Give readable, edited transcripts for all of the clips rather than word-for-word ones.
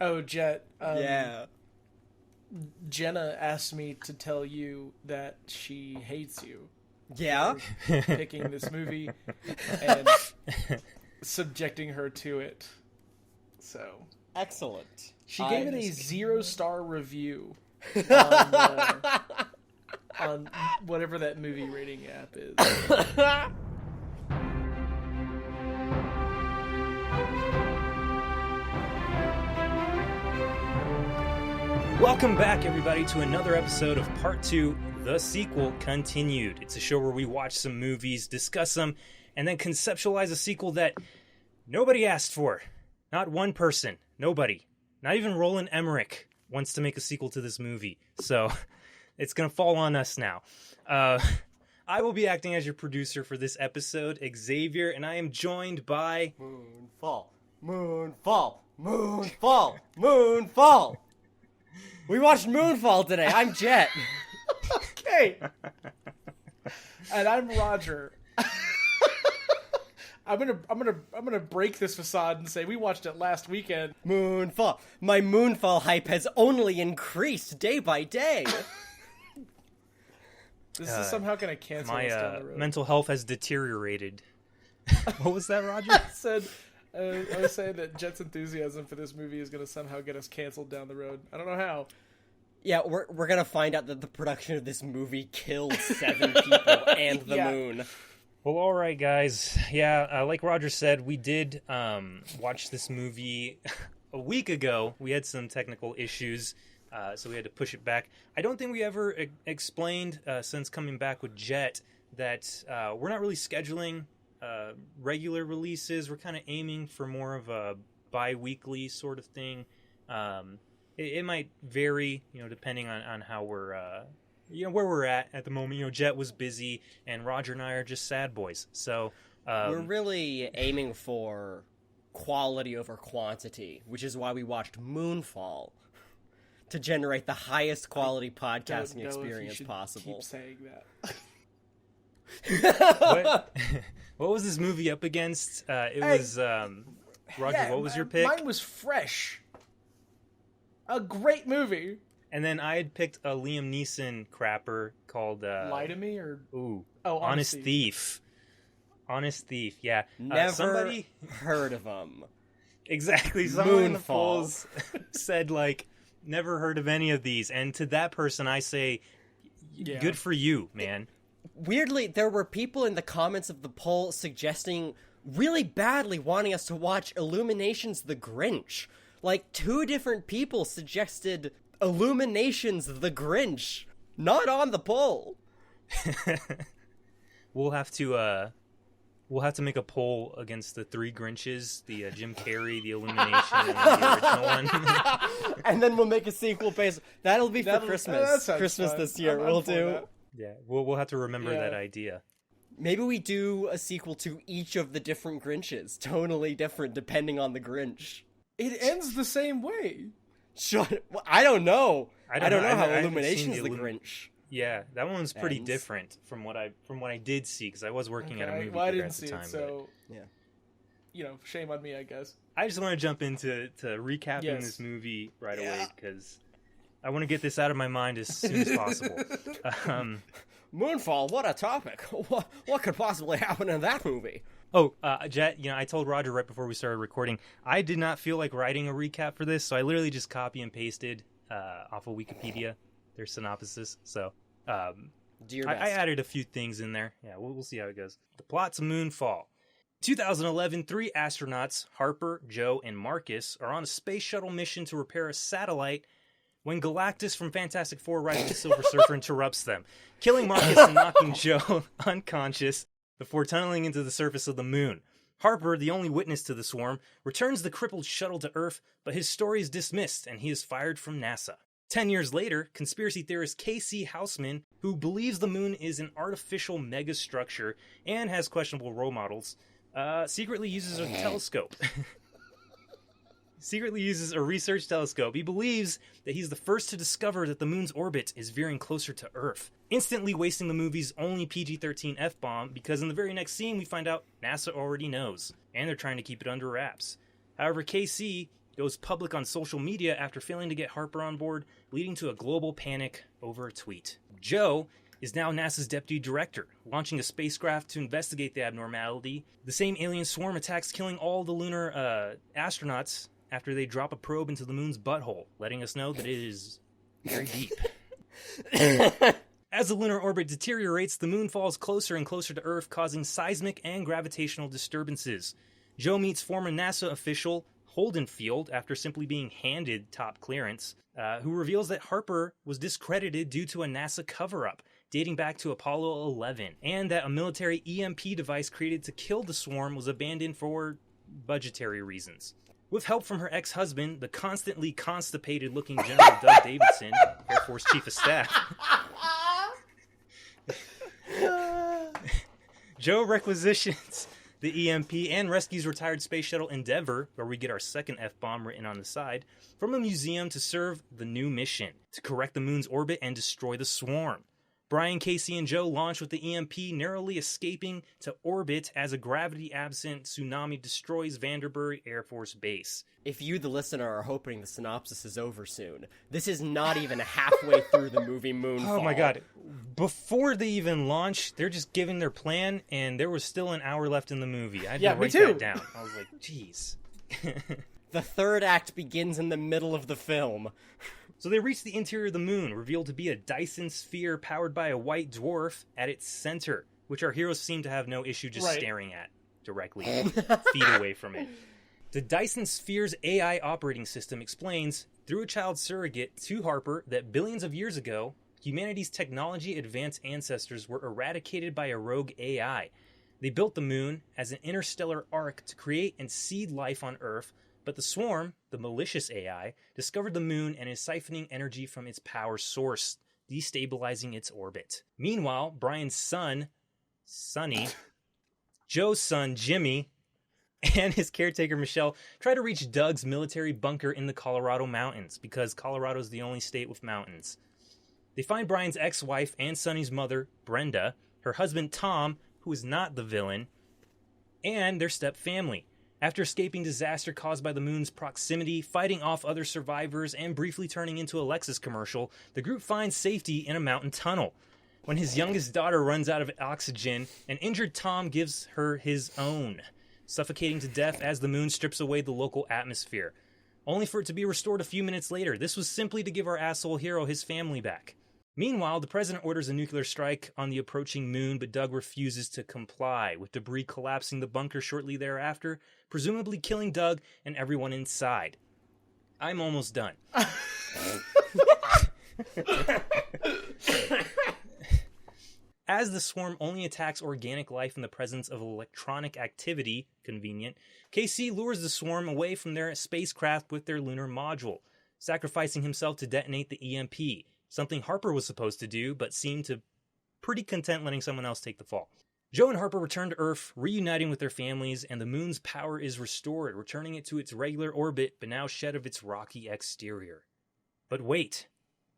Oh, Jet. Yeah. Jenna asked me to tell you that she hates you Yeah? for picking this movie and subjecting her to it. So Excellent. she gave it a 0-star review on whatever that movie rating app is. Welcome back, everybody, to another episode of Part 2, The Sequel Continued. It's a show where we watch some movies, discuss them, and then conceptualize a sequel that nobody asked for. Not one person. Nobody. Not even Roland Emmerich wants to make a sequel to this movie. So, it's going to fall on us now. I will be acting as your producer for this episode, Xavier, and I am joined by... Moonfall. Moonfall. Moonfall. Moonfall. We watched Moonfall today. I'm Jet. Okay. And I'm Roger. I'm gonna break this facade and say we watched it last weekend. Moonfall. My Moonfall hype has only increased day by day. This is somehow gonna cancel us down the My road. mental health has deteriorated. What was that, Roger? I was saying that Jet's enthusiasm for this movie is going to somehow get us canceled down the road. I don't know how. Yeah, we're gonna find out that the production of this movie killed 7 people and the moon. Well, all right, guys. Yeah, like Roger said, we did watch this movie a week ago. We had some technical issues, so we had to push it back. I don't think we ever explained, since coming back with Jet, that we're not really scheduling regular releases. We're kind of aiming for more of a bi-weekly sort of thing. It might vary, depending on how we're, where we're at the moment. Jet was busy, and Roger and I are just sad boys. So we're really aiming for quality over quantity, which is why we watched Moonfall to generate the highest quality podcasting experience possible. Keep saying that. What was this movie up against? Roger, what was your pick? Mine was Fresh. A great movie. And then I had picked a Liam Neeson crapper called... Lie to Me? Or Honest Thief. Honest Thief, yeah. Never heard of him. Exactly. Someone in the polls said, never heard of any of these. And to that person, I say, good for you, man. Weirdly, there were people in the comments of the poll suggesting really badly wanting us to watch Illumination's The Grinch. 2 different people suggested Illumination's The Grinch. Not on the poll. We'll have to make a poll against the 3 Grinches, the Jim Carrey, the Illumination, and the original one. And then we'll make a sequel based. That'll be for Christmas. Christmas fun. This year. I'm for do. that. Yeah, we'll have to remember that idea. Maybe we do a sequel to each of the different Grinches, tonally different depending on the Grinch. It ends the same way. I don't know. I don't know how I Illumination's the Grinch. Yeah, that one's pretty different from what I did see, because I was working at a movie theater at the time. So shame on me, I guess. I just want to jump into recapping this movie right away, because I want to get this out of my mind as soon as possible. Moonfall, what a topic. What could possibly happen in that movie? Oh, Jet, I told Roger right before we started recording, I did not feel like writing a recap for this, so I literally just copy and pasted off of Wikipedia, their synopsis. So Do your best. I added a few things in there. Yeah, we'll see how it goes. The plot's Moonfall. 2011, 3 astronauts, Harper, Joe, and Marcus, are on a space shuttle mission to repair a satellite when Galactus from Fantastic Four riding the Silver Surfer interrupts them, killing Marcus and knocking Joe unconscious before tunneling into the surface of the moon. Harper, the only witness to the swarm, returns the crippled shuttle to Earth, but his story is dismissed and he is fired from NASA. 10 years later, conspiracy theorist K.C. Houseman, who believes the moon is an artificial megastructure and has questionable role models, secretly uses a telescope. Uses a research telescope. He believes that he's the first to discover that the moon's orbit is veering closer to Earth, instantly wasting the movie's only PG-13 F-bomb, because in the very next scene we find out NASA already knows, and they're trying to keep it under wraps. However, KC goes public on social media after failing to get Harper on board, leading to a global panic over a tweet. Joe is now NASA's deputy director, launching a spacecraft to investigate the abnormality. The same alien swarm attacks, killing all the lunar astronauts after they drop a probe into the moon's butthole, letting us know that it is very deep. As the lunar orbit deteriorates, the moon falls closer and closer to Earth, causing seismic and gravitational disturbances. Joe meets former NASA official Holden Field after simply being handed top clearance, who reveals that Harper was discredited due to a NASA cover-up dating back to Apollo 11, and that a military EMP device created to kill the swarm was abandoned for budgetary reasons. With help from her ex-husband, the constantly constipated-looking General Doug Davidson, Air Force Chief of Staff, Joe requisitions the EMP and rescues retired space shuttle Endeavour, where we get our second F-bomb written on the side, from a museum to serve the new mission, to correct the moon's orbit and destroy the swarm. Brian, Casey, and Joe launch with the EMP, narrowly escaping to orbit as a gravity-absent tsunami destroys Vandenberg Air Force Base. If you, the listener, are hoping the synopsis is over soon, this is not even halfway through the movie Moonfall. Oh my god. Before they even launch, they're just giving their plan, and there was still an hour left in the movie. I had to write that down. I was like, jeez. The third act begins in the middle of the film. So they reach the interior of the moon, revealed to be a Dyson sphere powered by a white dwarf at its center, which our heroes seem to have no issue just staring at directly, feet away from it. The Dyson sphere's AI operating system explains, through a child surrogate to Harper, that billions of years ago, humanity's technology-advanced ancestors were eradicated by a rogue AI. They built the moon as an interstellar ark to create and seed life on Earth, but the swarm, the malicious AI, discovered the moon and is siphoning energy from its power source, destabilizing its orbit. Meanwhile, Brian's son, Sonny, Joe's son, Jimmy, and his caretaker, Michelle, try to reach Doug's military bunker in the Colorado mountains, because Colorado is the only state with mountains. They find Brian's ex-wife and Sonny's mother, Brenda, her husband, Tom, who is not the villain, and their step-family. After escaping disaster caused by the moon's proximity, fighting off other survivors, and briefly turning into a Lexus commercial, the group finds safety in a mountain tunnel. When his youngest daughter runs out of oxygen, an injured Tom gives her his own, suffocating to death as the moon strips away the local atmosphere, only for it to be restored a few minutes later. This was simply to give our asshole hero his family back. Meanwhile, the president orders a nuclear strike on the approaching moon, but Doug refuses to comply, with debris collapsing the bunker shortly thereafter, presumably killing Doug and everyone inside. I'm almost done. As the swarm only attacks organic life in the presence of electronic activity, convenient, KC lures the swarm away from their spacecraft with their lunar module, sacrificing himself to detonate the EMP. Something Harper was supposed to do, but seemed to pretty content letting someone else take the fall. Joe and Harper return to Earth, reuniting with their families, and the moon's power is restored, returning it to its regular orbit, but now shed of its rocky exterior. But wait,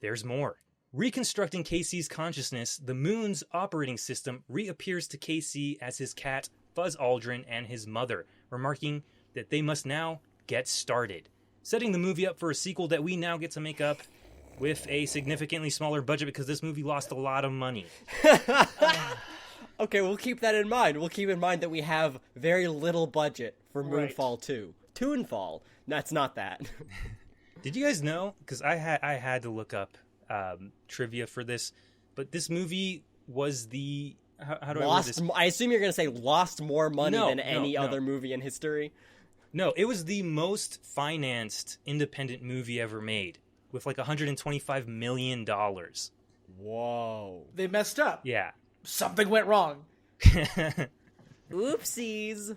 there's more. Reconstructing Casey's consciousness, the moon's operating system reappears to Casey as his cat, Buzz Aldrin, and his mother, remarking that they must now get started, setting the movie up for a sequel that we now get to make up with a significantly smaller budget, because this movie lost a lot of money. Okay, we'll keep that in mind. We'll keep in mind that we have very little budget for Moonfall 2. Toonfall. That's not that. Did you guys know? Because I had to look up trivia for this, but this movie was the... How do I word this? I assume you're going to say lost more money than any other movie in history? No, it was the most financed independent movie ever made, with like $125 million. Whoa. They messed up. Yeah. Something went wrong. Oopsies.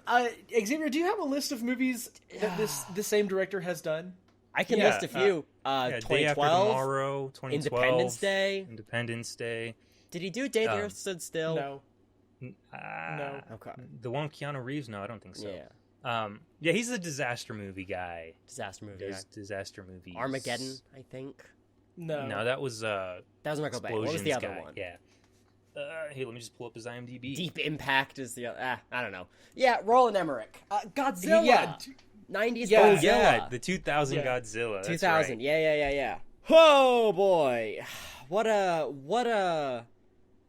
Xavier, do you have a list of movies that the same director has done? I can list a few. 2012. Day After Tomorrow, 2012. Independence Day. Did he do A Day the Earth Stood Still? No. No. Okay. The one with Keanu Reeves? No, I don't think so. Yeah. Yeah, he's a disaster movie guy. Disaster movie. Disaster movies. Armageddon, I think. No, that was that was Michael Bay. What was the other one? Yeah. Hey, let me just pull up his IMDb. Deep Impact is the I don't know. Yeah, Roland Emmerich. Godzilla. 90s Yeah. Godzilla. Yeah, the 2000 Yeah. Godzilla. That's 2000. right. Yeah. Oh boy, what a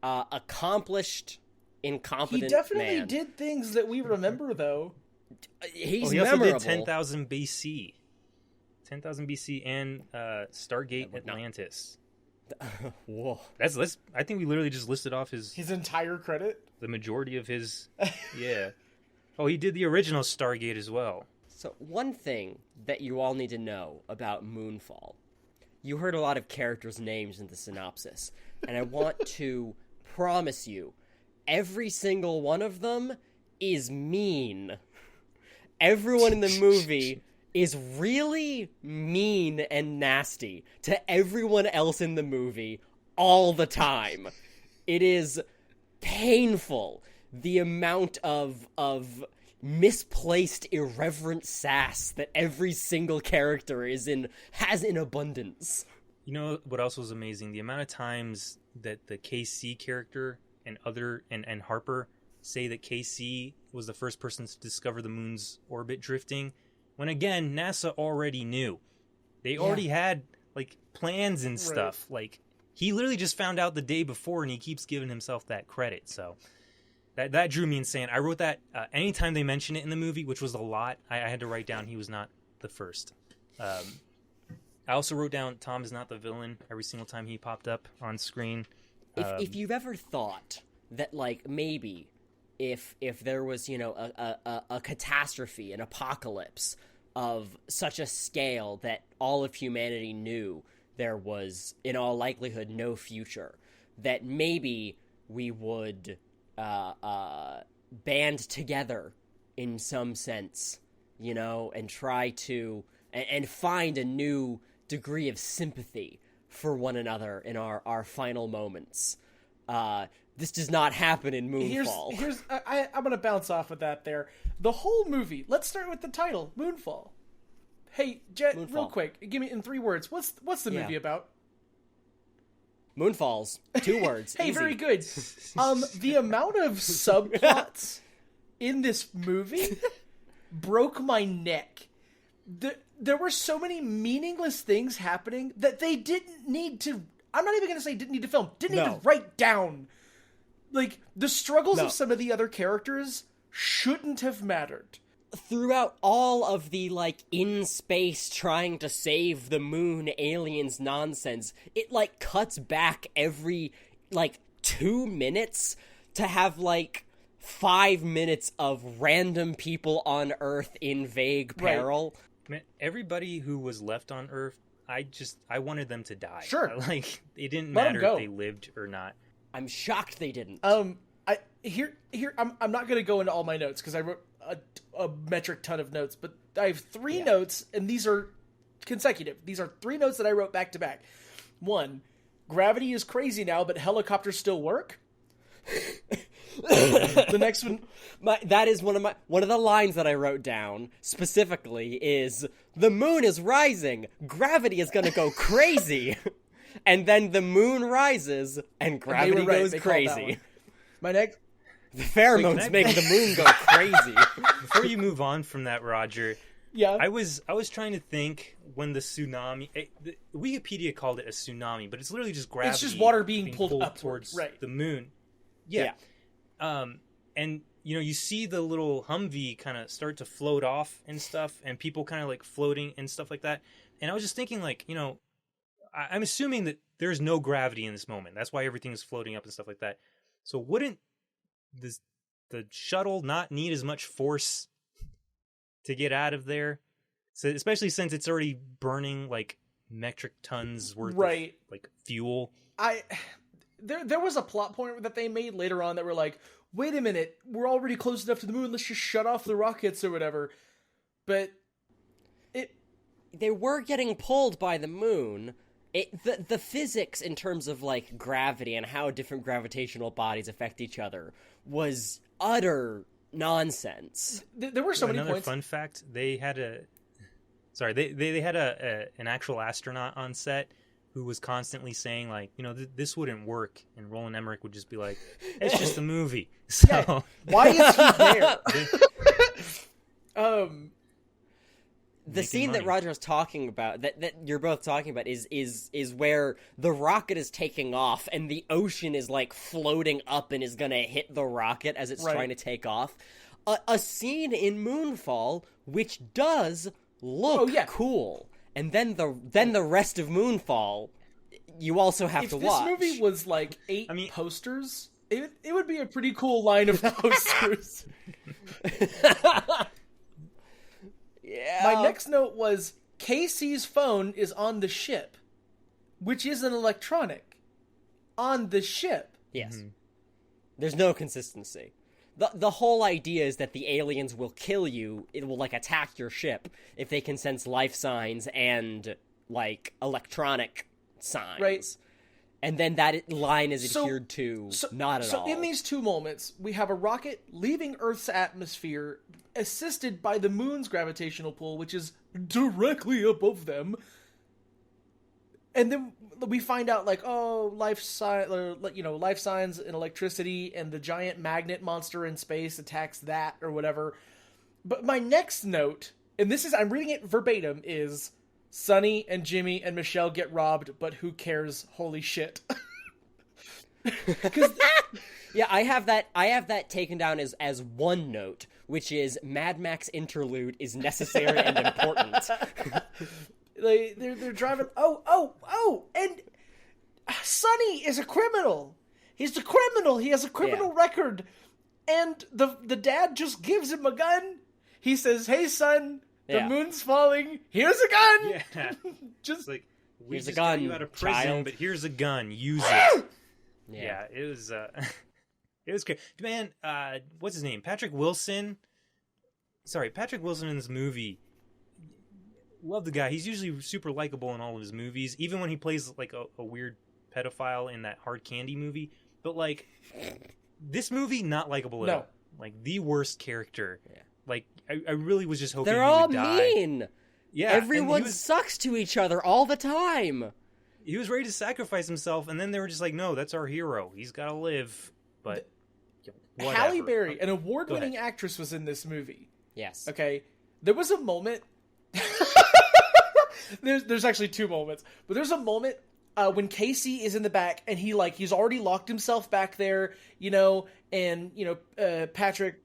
accomplished, incompetent He definitely man. did things that we remember, though. He's He also memorable. did 10,000 BC. 10,000 BC and Stargate Atlantis. Whoa. That's I think we literally just listed off His entire credit. the majority of his. Yeah. Oh, he did the original Stargate as well. So one thing that you all need to know about Moonfall, you heard a lot of characters' names in the synopsis, and I want to promise you, every single one of them is mean. Everyone in the movie is really mean and nasty to everyone else in the movie all the time. It is painful, the amount of misplaced irreverent sass that every single character has in abundance. You know what else was amazing? The amount of times that the KC character and Harper say that KC was the first person to discover the moon's orbit drifting, when again NASA already knew. They already had like plans and stuff. Right. Like he literally just found out the day before, and he keeps giving himself that credit. So that drew me insane. I wrote that anytime they mention it in the movie, which was a lot. I had to write down he was not the first. I also wrote down Tom is not the villain every single time he popped up on screen. If you've ever thought that, like, maybe if there was, you know, a catastrophe, an apocalypse of such a scale that all of humanity knew there was, in all likelihood, no future, that maybe we would band together in some sense, you know, and try to and find a new degree of sympathy for one another in our final moments. This does not happen in Moonfall. I'm going to bounce off of that there. The whole movie, let's start with the title, Moonfall. Hey, Jet, Moonfall. real quick, give me in 3 words. What's the movie about? Moonfalls. 2 words. Hey, Easy. very good. The amount of subplots in this movie broke my neck. There were so many meaningless things happening that they didn't need to... I'm not even going to say didn't need to film. Didn't need to write down. Like, the struggles of some of the other characters shouldn't have mattered. Throughout all of the, like, in space trying to save the moon aliens nonsense, it, like, cuts back every, like, 2 minutes to have, like, 5 minutes of random people on Earth in vague peril. Man, everybody who was left on Earth, I wanted them to die. Sure. Like, it didn't Let 'em matter go. if they lived or not. I'm shocked they didn't. I'm not going to go into all my notes because I wrote a metric ton of notes, but I have 3 notes, and these are consecutive. These are 3 notes that I wrote back to back. 1, gravity is crazy now, but helicopters still work. The next one, That is one of the lines that I wrote down specifically is the moon is rising, gravity is gonna go crazy, and then the moon rises and gravity goes They called that crazy. one. My next, The pheromones make the moon go crazy. Before you move on from that, Roger, yeah, I was trying to think when the tsunami... the Wikipedia called it a tsunami, but it's literally just gravity. It's just water being pulled upwards, towards right. the moon. Yeah. And, you know, you see the little Humvee kind of start to float off and stuff, and people kind of, like, floating and stuff like that. And I was just thinking, like, you know, I'm assuming that there's no gravity in this moment. That's why everything is floating up and stuff like that. So wouldn't the shuttle not need as much force to get out of there? So especially since it's already burning like metric tons worth of like fuel. There was a plot point that they made later on that were like, wait a minute, we're already close enough to the moon, let's just shut off the rockets or whatever. But They were getting pulled by the moon. The physics in terms of, like, gravity and how different gravitational bodies affect each other was utter nonsense. there were so many Another points. fun fact, they had an actual astronaut on set who was constantly saying, like, you know, this wouldn't work, and Roland Emmerich would just be like, it's just a movie. So Why is he there? the scene that Roger was talking about, that you're both talking about, is where the rocket is taking off and the ocean is like floating up and is gonna hit the rocket as it's trying to take off. A scene in Moonfall which does look cool, and then the rest of Moonfall you also have to watch. If this movie was like 8 posters, it would be a pretty cool line of posters. Yeah. My next note was Casey's phone is on the ship, which is an electronic. On the ship. Yes. Mm-hmm. There's no consistency. The whole idea is that the aliens will kill you. It will, like, attack your ship if they can sense life signs and, like, electronic signs. Right. And then that line is adhered to not at all. So in these two moments, we have a rocket leaving Earth's atmosphere, assisted by the moon's gravitational pull, which is directly above them. And then we find out, like, life signs and electricity, and the giant magnet monster in space attacks that or whatever. But my next note, and I'm reading it verbatim, is Sonny and Jimmy and Michelle get robbed, but who cares? Holy shit. Yeah, I have that taken down as one note, which is Mad Max interlude is necessary and important. They're driving. And Sonny is a criminal. He's a criminal. He has a criminal record, and the dad just gives him a gun. He says, "Hey, son, the moon's falling. Here's a gun." Yeah, just like here's just a gun, got you out of prison, child. But here's a gun. Use it. Yeah, it was. It was great, man. What's his name? Patrick Wilson. Sorry, Patrick Wilson in this movie. Love the guy. He's usually super likable in all of his movies, even when he plays like a weird pedophile in that Hard Candy movie. But like this movie, not likable at all. Like the worst character. Yeah. Like I really was just hoping they're he all would die. mean. Yeah, everyone sucks to each other all the time. He was ready to sacrifice himself, and then they were just like, "No, that's our hero. He's got to live." But whatever. Halle Berry, an award-winning actress, was in this movie. Yes. Okay. There was a moment. There's actually two moments, but there's a moment when Casey is in the back and he's already locked himself back there, and Patrick.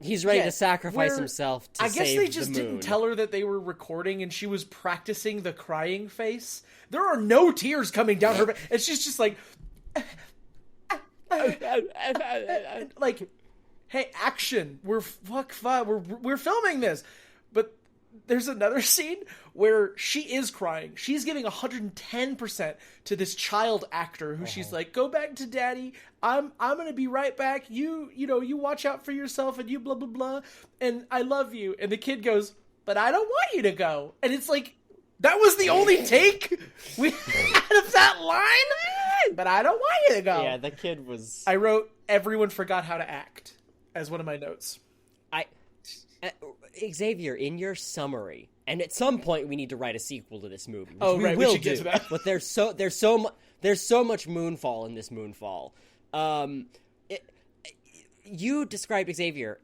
He's ready to sacrifice himself to save the moon. I guess they just didn't tell her that they were recording, and she was practicing the crying face. There are no tears coming down her face, and she's just like, like, hey, action! We're filming this. But there's another scene where she is crying. She's giving 110% to this child actor who she's like, "Go back to daddy. I'm gonna be right back. You watch out for yourself, and you blah blah blah, and I love you." And the kid goes, "But I don't want you to go." And it's like, that was the only take we had of that line. But I don't want you to go. Yeah, the kid was. I wrote, "Everyone forgot how to act" as one of my notes. Xavier, in your summary, and at some point we need to write a sequel to this movie. We should get to that. But there's so much Moonfall in this Moonfall. You described Xavier.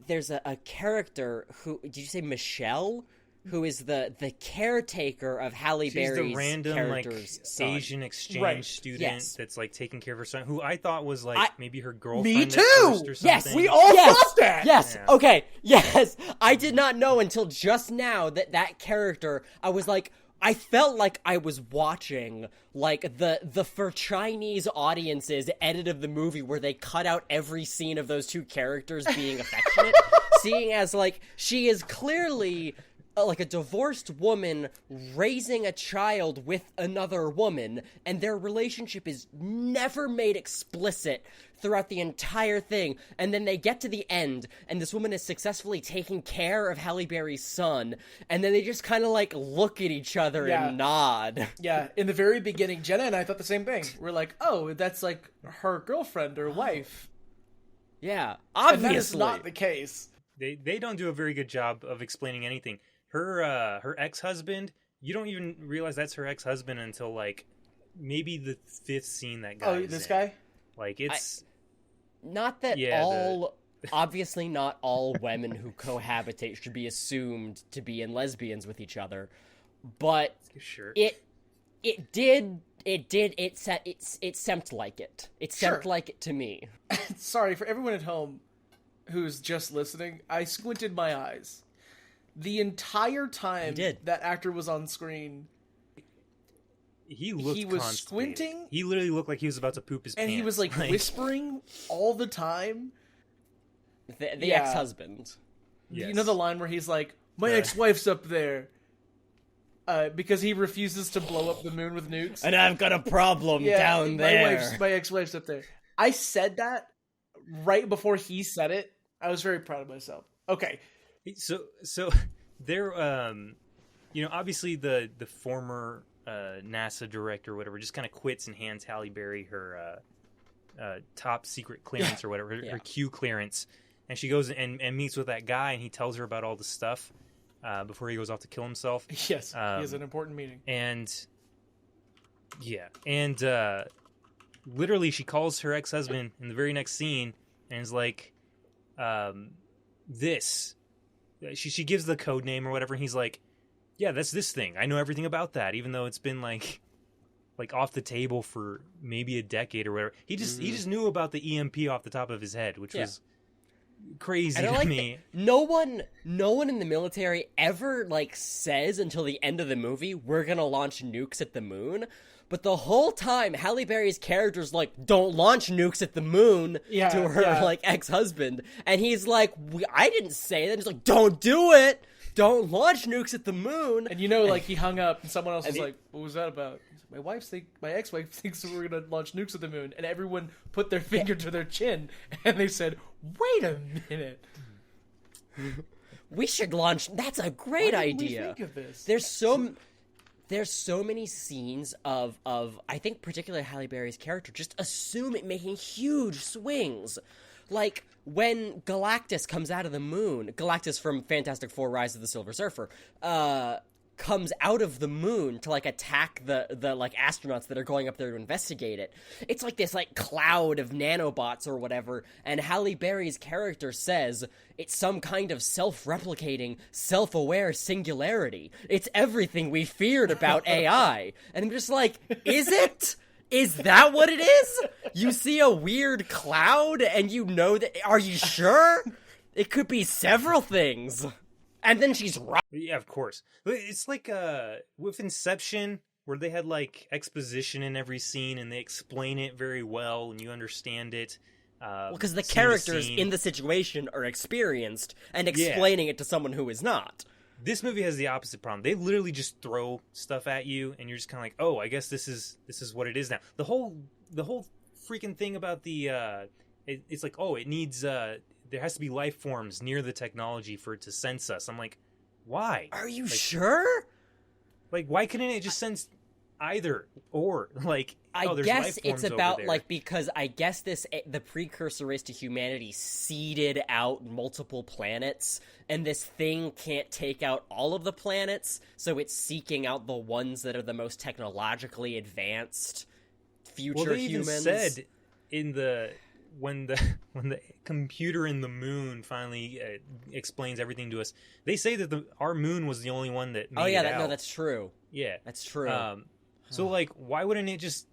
There's a character who, did you say Michelle? Who is the caretaker of Halle Berry's the random character's son. Asian exchange student that's like taking care of her son, who I thought was maybe her girlfriend. Me too. At first or something. Yes, we all thought that. Yes. Yeah. Okay. Yes. I did not know until just now that character. I felt like I was watching like the for Chinese audiences edit of the movie where they cut out every scene of those two characters being affectionate, seeing as like she is clearly like a divorced woman raising a child with another woman, and their relationship is never made explicit throughout the entire thing. And then they get to the end, and this woman is successfully taking care of Halle Berry's son, and then they just kind of like look at each other and nod. Yeah, in the very beginning, Jenna and I thought the same thing. We're like, "Oh, that's like her girlfriend or wife." Yeah, obviously. And that is not the case. They don't do a very good job of explaining anything. Her ex-husband, you don't even realize that's her ex-husband until like maybe the 5th scene that guy. Oh, this guy? Like it's not that obviously not all women who cohabitate should be assumed to be in lesbians with each other, but Sure. it seemed like it. It seemed like it to me. Sorry, for everyone at home who's just listening, I squinted my eyes. The entire time that actor was on screen, he was constipated. Squinting. He literally looked like he was about to poop his pants. And he was, like, whispering all the time. The ex-husband. Yes. You know the line where he's like, my ex-wife's up there. Because he refuses to blow up the moon with nukes. And I've got a problem down there. My ex-wife's up there. I said that right before he said it. I was very proud of myself. Okay. So there, obviously the former NASA director or whatever just kind of quits and hands Halle Berry her top secret clearance or whatever, her Q clearance. And she goes and meets with that guy, and he tells her about all the stuff before he goes off to kill himself. Yes, he has an important meeting. And literally she calls her ex-husband in the very next scene and is like, this. She gives the code name or whatever, and he's like, yeah, that's this thing. I know everything about that, even though it's been like off the table for maybe a decade or whatever. He just knew about the EMP off the top of his head, which was crazy to me. No one in the military ever says until the end of the movie, we're gonna launch nukes at the moon. But the whole time, Halle Berry's character's like, don't launch nukes at the moon to her ex-husband. And he's like, I didn't say that. He's like, don't do it. Don't launch nukes at the moon. And he hung up and someone else was like, what was that about? My ex-wife thinks we're going to launch nukes at the moon. And everyone put their finger to their chin and they said, wait a minute. We should launch. That's a great idea. We think of this? There's so many scenes of I think particularly Halle Berry's character just assume it making huge swings. Like when Galactus comes out of the moon, Galactus from Fantastic Four: Rise of the Silver Surfer, comes out of the moon to attack the astronauts that are going up there to investigate it. It's like this cloud of nanobots or whatever, and Halle Berry's character says it's some kind of self-replicating, self-aware singularity. It's everything we feared about AI. And I'm just like, is it? Is that what it is? You see a weird cloud and you know that. Are you sure? It could be several things. And then she's right. Yeah, of course. It's like with Inception, where they had exposition in every scene and they explain it very well and you understand it. Because the characters in the situation are experienced and explaining it to someone who is not. This movie has the opposite problem. They literally just throw stuff at you and you're just kind of like, oh, I guess this is what it is now. The whole freaking thing about the it's like, oh, it needs there has to be life forms near the technology for it to sense us. I'm like, why? Are you sure? Why couldn't it just sense either or? I guess it's about because I guess the precursor race to humanity seeded out multiple planets, and this thing can't take out all of the planets, so it's seeking out the ones that are the most technologically advanced future humans. Even said in when the computer in the moon finally explains everything to us, they say that our moon was the only one that made it out. No, that's true. Yeah, that's true. So why wouldn't it just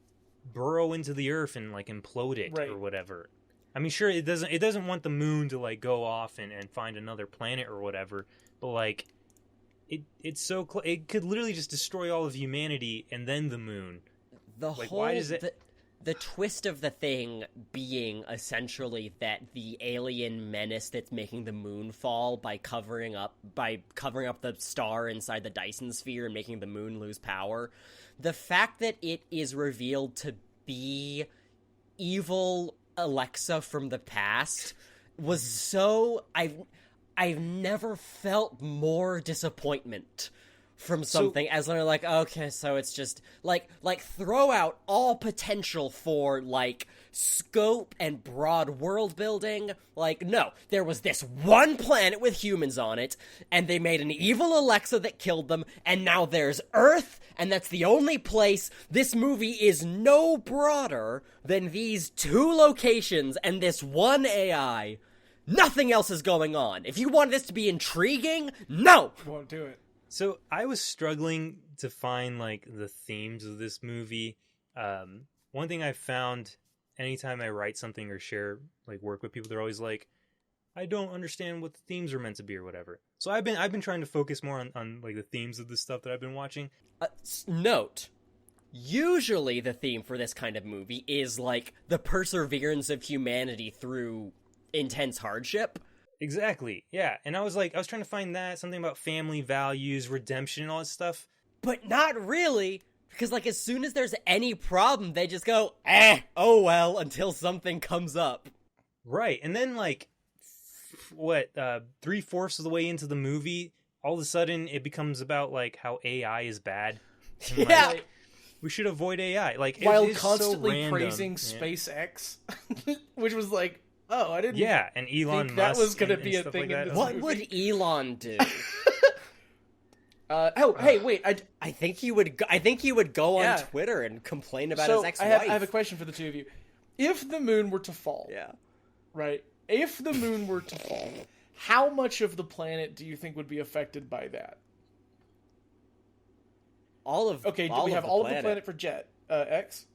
burrow into the earth and implode it or whatever? I mean, sure, it doesn't want the moon to go off and find another planet or whatever, but it's so it could literally just destroy all of humanity and then the moon. Why does it? The twist of the thing being essentially that the alien menace that's making the moon fall by covering up the star inside the Dyson sphere and making the moon lose power. The fact that it is revealed to be evil Alexa from the past was so I've never felt more disappointment from something as they're okay, so it's just throw out all potential for scope and broad world building. No, there was this one planet with humans on it, and they made an evil Alexa that killed them, and now there's Earth, and that's the only place. This movie is no broader than these two locations and this one AI. Nothing else is going on. If you want this to be intriguing, no! Won't do it. So I was struggling to find like the themes of this movie. One thing I found anytime I write something or share like work with people, they're always like, I don't understand what the themes are meant to be or whatever. So I've been trying to focus more on like the themes of the stuff that I've been watching. Note, usually the theme for this kind of movie is like the perseverance of humanity through intense hardship. Exactly. Yeah. And I was trying to find that, something about family values, redemption, and all that stuff. But not really, because like as soon as there's any problem, they just go, oh well, until something comes up. Right. And then like, 3/4 of the way into the movie, all of a sudden it becomes about like how AI is bad. And, Yeah. like, we should avoid AI. Like, While it's constantly so random. praising SpaceX, which was like, oh, I didn't And Elon think that Musk was going to and be a stuff thing like in that. this What movie. would Elon do? Hey, wait. I think he would go on Yeah. Twitter and complain about So his ex-wife. I have a question for the two of you. If the moon were to fall, Yeah. right? If the moon were to fall, how much of the planet do you think would be affected by that? Okay, do we have all of the planet for Jet X?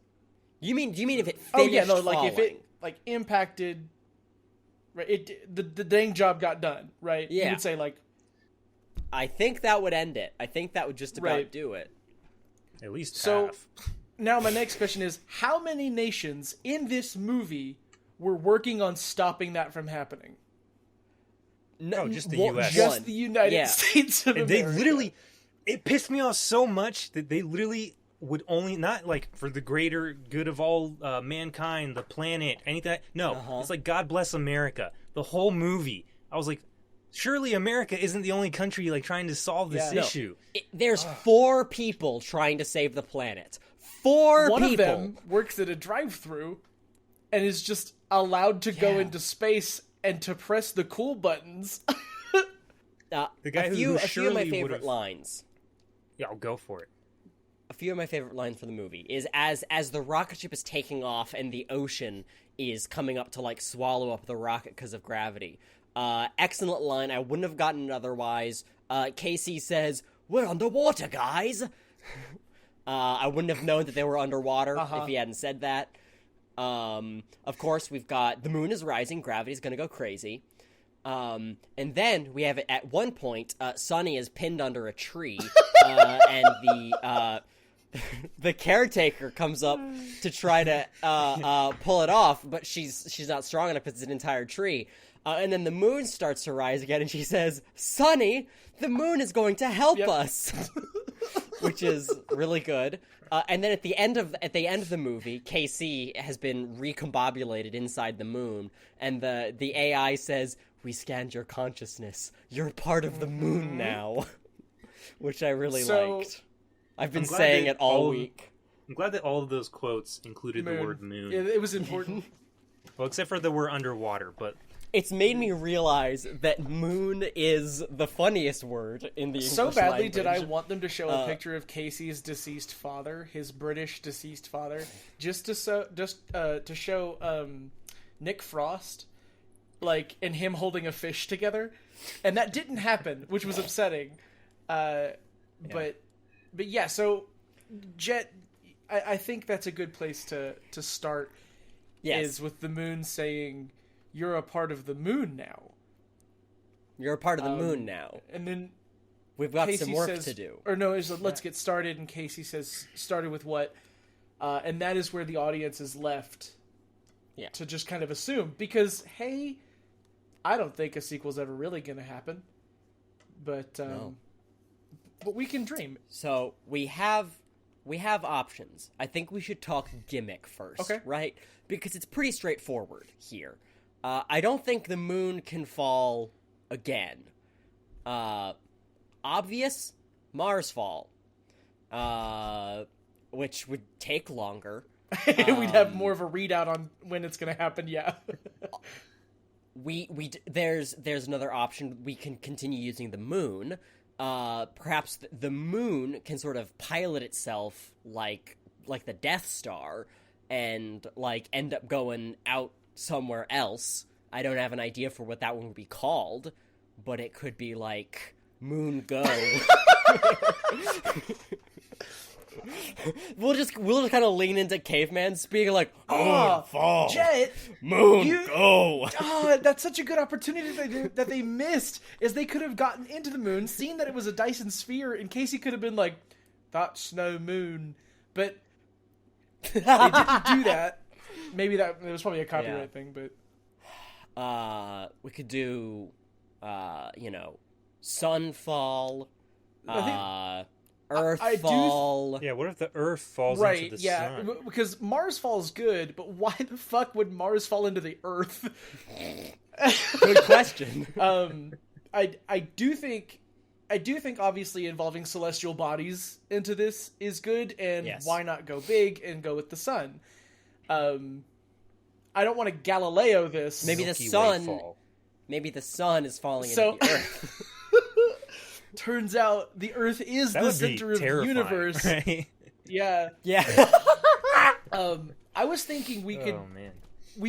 Do you mean if it finished Oh yeah, no, like if falling? it like impacted, right? The dang job got done, right? Yeah. You would say like, I think that would end it. I think that would just about Right. do it. At least So- half. now my next question is, how many nations in this movie were working on stopping that from happening? No, just the one- US. Just the United Yeah. States of And America. they literally, it pissed me off so much that they literally would only, not like for the greater good of all mankind, the planet, anything. No, it's like God bless America. The whole movie. I was like, surely America isn't the only country like trying to solve this Yeah. No. issue. There's 4 people trying to save the planet. 4 One people. of them works at a drive-thru and is just allowed to go Yeah. into space and to press the cool buttons. The guy a who few of my surely favorite would've- lines. Yeah, I'll go for it. A few of my favorite lines from the movie is as the rocket ship is taking off and the ocean is coming up to like swallow up the rocket because of gravity. Excellent line. I wouldn't have gotten it otherwise. Casey says, "We're underwater, guys." I wouldn't have known that they were underwater if he hadn't said that. Of course, we've got the moon is rising, gravity's gonna go crazy. And then we have it at one point, Sonny is pinned under a tree, and the caretaker comes up to try to pull it off, but she's not strong enough because it's an entire tree. And then the moon starts to rise again, and she says, "Sonny, the moon is going to help us," which is really good. And then at the end of the movie, KC has been recombobulated inside the moon, and the AI says, "We scanned your consciousness. You're part of the moon now," which I really liked. I've been saying it all week. I'm glad that all of those quotes included the word moon. It was important. Well, except for the word underwater, but It's made me realize that moon is the funniest word in the English So badly language. did I want them to show a picture of Casey's deceased father, his British deceased father, just to show Nick Frost, like, and him holding a fish together, and that didn't happen, which was upsetting. But yeah, so Jet, I think that's a good place to start. Yes. Is with the moon saying, "You're a part of the moon now." You're a part of the moon now. And then We've got Casey some work says, to do. Or no, let's get started, and Casey says, started with what? And that is where the audience is left to just kind of assume. Because, hey, I don't think a sequel's ever really going to happen. But we can dream. So we have options. I think we should talk gimmick first, Okay. right? Because it's pretty straightforward here. I don't think the moon can fall again. Obvious, Mars fall, which would take longer. We'd have more of a readout on when it's going to happen, yeah. There's another option. We can continue using the moon. Perhaps the moon can sort of pilot itself like the Death Star and like end up going out somewhere else. I don't have an idea for what that one would be called, but it could be like Moon Go. We'll just kind of lean into caveman speak, like, Moonfall, Jet, Go. That's such a good opportunity that they missed, is they could have gotten into the moon, seen that it was a Dyson sphere, in case he could have been like, that's no moon. But they didn't do that. Maybe it was probably a copyright thing, but... we could do, Sunfall, Earthfall. Yeah, what if the Earth falls into the sun? Right, because Mars falls good, but why the fuck would Mars fall into the Earth? Good question. I do think obviously involving celestial bodies into this is good, and why not go big and go with the sun? I don't want to Galileo this. Maybe the sun is falling into the Earth. Turns out the Earth is the center of the universe. Right? Yeah. I was thinking we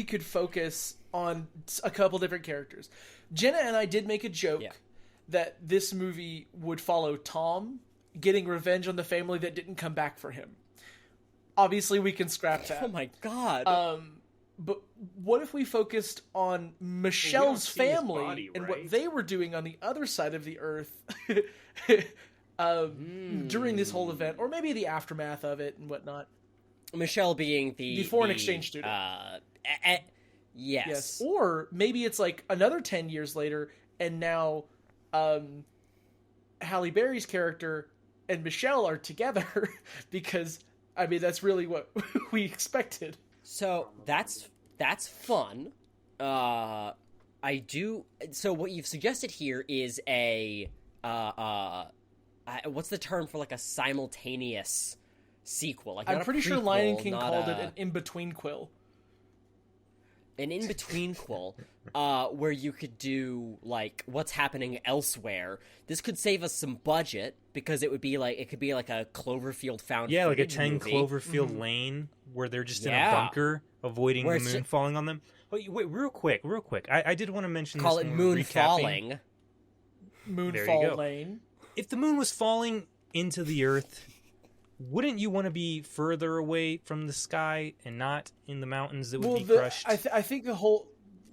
could focus on a couple different characters. Jenna and I did make a joke that this movie would follow Tom getting revenge on the family that didn't come back for him. Obviously, we can scrap that. Oh my god. But what if we focused on Michelle's family and what they were doing on the other side of the Earth during this whole event, or maybe the aftermath of it and whatnot? Michelle being the foreign exchange student. Yes. Or maybe it's like another 10 years later, and now Halle Berry's character and Michelle are together because, I mean, that's really what we expected. So that's fun. So what you've suggested here is a what's the term for like a simultaneous sequel? Like, I'm pretty sure Lion King called it an in-between quill. An in-between quill, where you could do like what's happening elsewhere. This could save us some budget because it could be like a Cloverfield found. Yeah, like a 10 movie. Cloverfield Lane where they're just in a bunker avoiding the moon falling on them. Wait, real quick. I did want to mention call this. It moon falling. Moonfall Lane. If the moon was falling into the Earth, wouldn't you want to be further away from the sky and not in the mountains that would be crushed? I think the whole...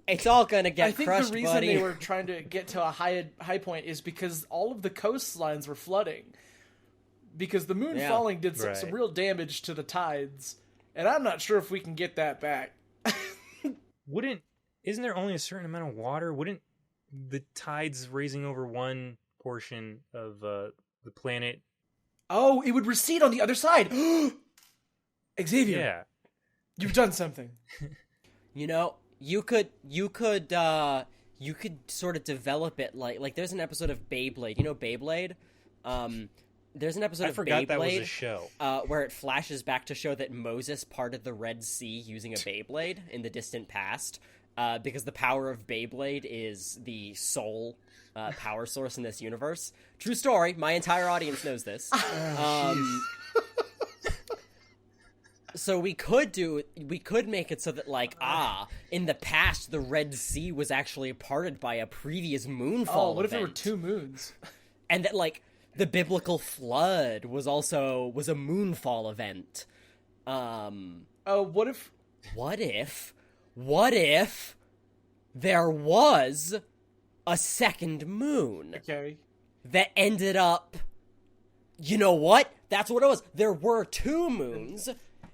It's all gonna get crushed, buddy. I think the reason they were trying to get to a high point is because all of the coastlines were flooding. Because the moon falling did some real damage to the tides. And I'm not sure if we can get that back. Isn't there only a certain amount of water? Wouldn't the tides raising over one portion of the planet... Oh, it would recede on the other side. Xavier. Yeah. You've done something. You could sort of develop it like there's an episode of Beyblade. You know Beyblade? There's an episode of Beyblade that was a show. Where it flashes back to show that Moses parted the Red Sea using a Beyblade in the distant past, because the power of Beyblade is the sole power source in this universe. True story. My entire audience knows this. So we could make it so that in the past the Red Sea was actually parted by a previous moonfall. What if there were two moons? And that the biblical flood was a moonfall event. What if there was a second moon? Okay. That ended up, you know what? That's what it was. There were two moons,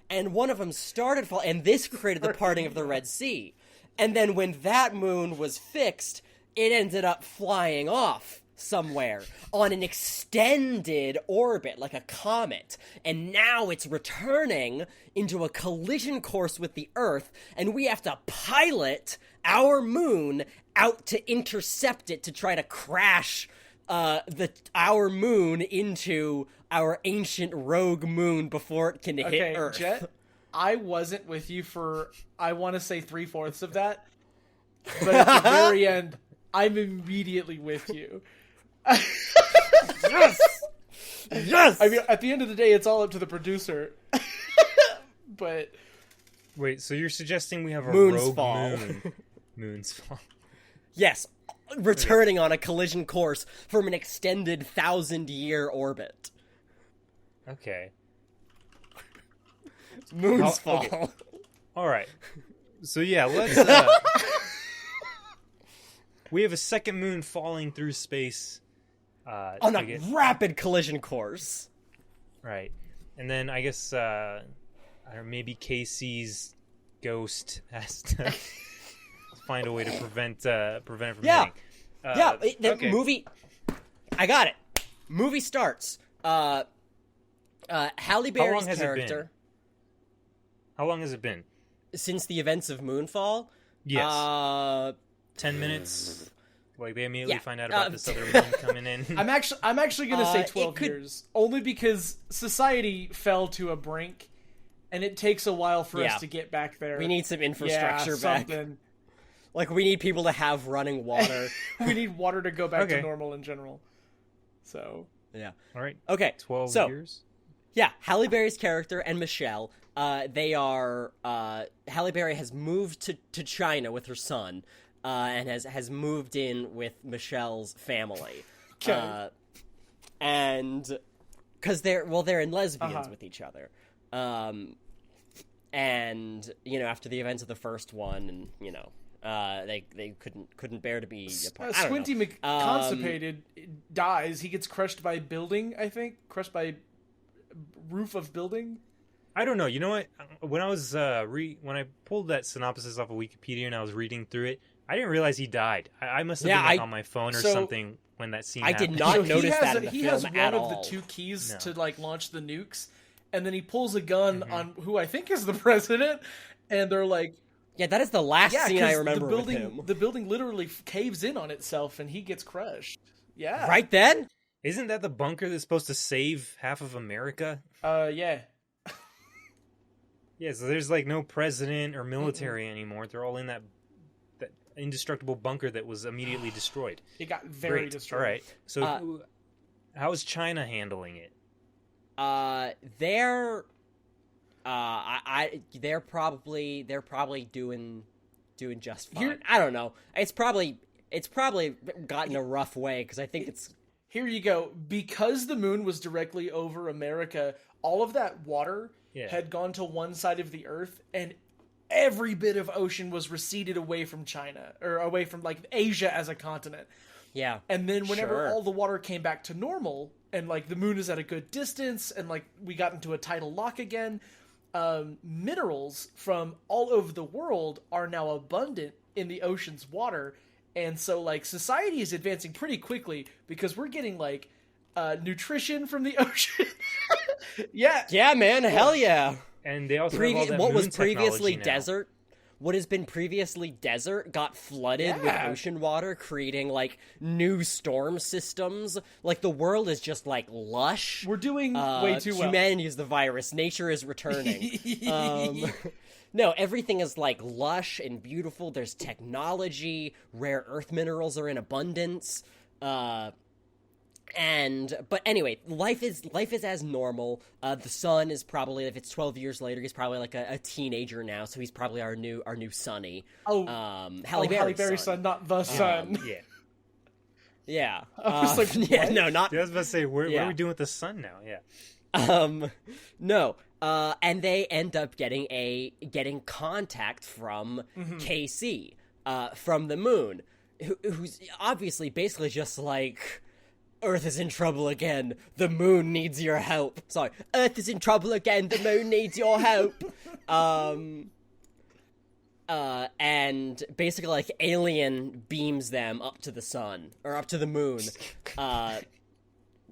and one of them started falling, and this created the parting of the Red Sea. And then when that moon was fixed, it ended up flying off somewhere on an extended orbit, like a comet. And now it's returning into a collision course with the Earth, and we have to pilot our moon out to intercept it to try to crash our moon into our ancient rogue moon before it can hit Earth. Jet, I wasn't with you for, I want to say 3/4 of that, but at the very end, I'm immediately with you. Yes! Yes! I mean, at the end of the day, it's all up to the producer. But... Wait, so you're suggesting we have a Moon's rogue fall. moon moons fall. Yes, returning on a collision course from an extended 1,000-year orbit. Okay. Moons fall. Okay. All right. So yeah, let's. We have a second moon falling through space. On a rapid collision course. Right. And then I guess maybe Casey's ghost has to find a way to prevent it from hitting. The movie. I got it. Movie starts. Halle Berry's character. How long has it been? Since the events of Moonfall? Yes. 10 minutes. Like they immediately find out about this other moon coming in. I'm actually going to say 12 years, only because society fell to a brink, and it takes a while for us to get back there. We need some infrastructure back. Something. Like we need people to have running water. We need water to go back to normal in general. So yeah. All right. Okay. 12 years. Yeah, Halle Berry's character and Michelle. They are. Halle Berry has moved to China with her son. And has moved in with Michelle's family, and because they're in lesbians with each other, and after the events of the first one, and they couldn't bear to be apart. Squinty McConstipated dies. He gets crushed by building. I think crushed by roof of building. I don't know. You know what? When I was when I pulled that synopsis off of Wikipedia and I was reading through it. I didn't realize he died. I must have been on my phone or something when that scene happened. I did not notice that in the he film has at all. one of the two keys to launch the nukes, and then he pulls a gun on who I think is the president, and they're like... Yeah, that is the last scene I remember the building, with him. The building literally caves in on itself, and he gets crushed. Yeah. Right then? Isn't that the bunker that's supposed to save half of America? Yeah. Yeah, so there's like no president or military anymore. They're all in that indestructible bunker that was immediately destroyed. It got very destroyed. All right. So how is China handling it? They're probably doing just fine. I don't know. It's probably gotten a rough way because I think it's... Here you go. Because the moon was directly over America, all of that water had gone to one side of the earth, and every bit of ocean was receded away from China, or away from, like, Asia as a continent. Yeah. And then whenever all the water came back to normal, and, like, the moon is at a good distance, and, like, we got into a tidal lock again, minerals from all over the world are now abundant in the ocean's water. And so, like, society is advancing pretty quickly because we're getting, like, nutrition from the ocean. Yeah, man. Hell yeah. And they also have all that what moon was previously now. desert, what has been previously desert got flooded with ocean water, creating like new storm systems. Like the world is just like lush. We're doing way too well. Humanity is the virus. Nature is returning. No, everything is like lush and beautiful. There's technology. Rare earth minerals are in abundance. But anyway, life is as normal. The son is probably, if it's 12 years later, he's probably like a teenager now, so he's probably our new Sonny. Halle Berry's son, not the son. Yeah. Yeah. I was like, yeah, no, not. Yeah, I was about to say, what are we doing with the sun now? Yeah. No. And they end up getting contact from KC, from the moon, who's obviously basically just like, Earth is in trouble again. The moon needs your help. Sorry. Earth is in trouble again. The moon needs your help. And basically, like, alien beams them up to the sun, or up to the moon,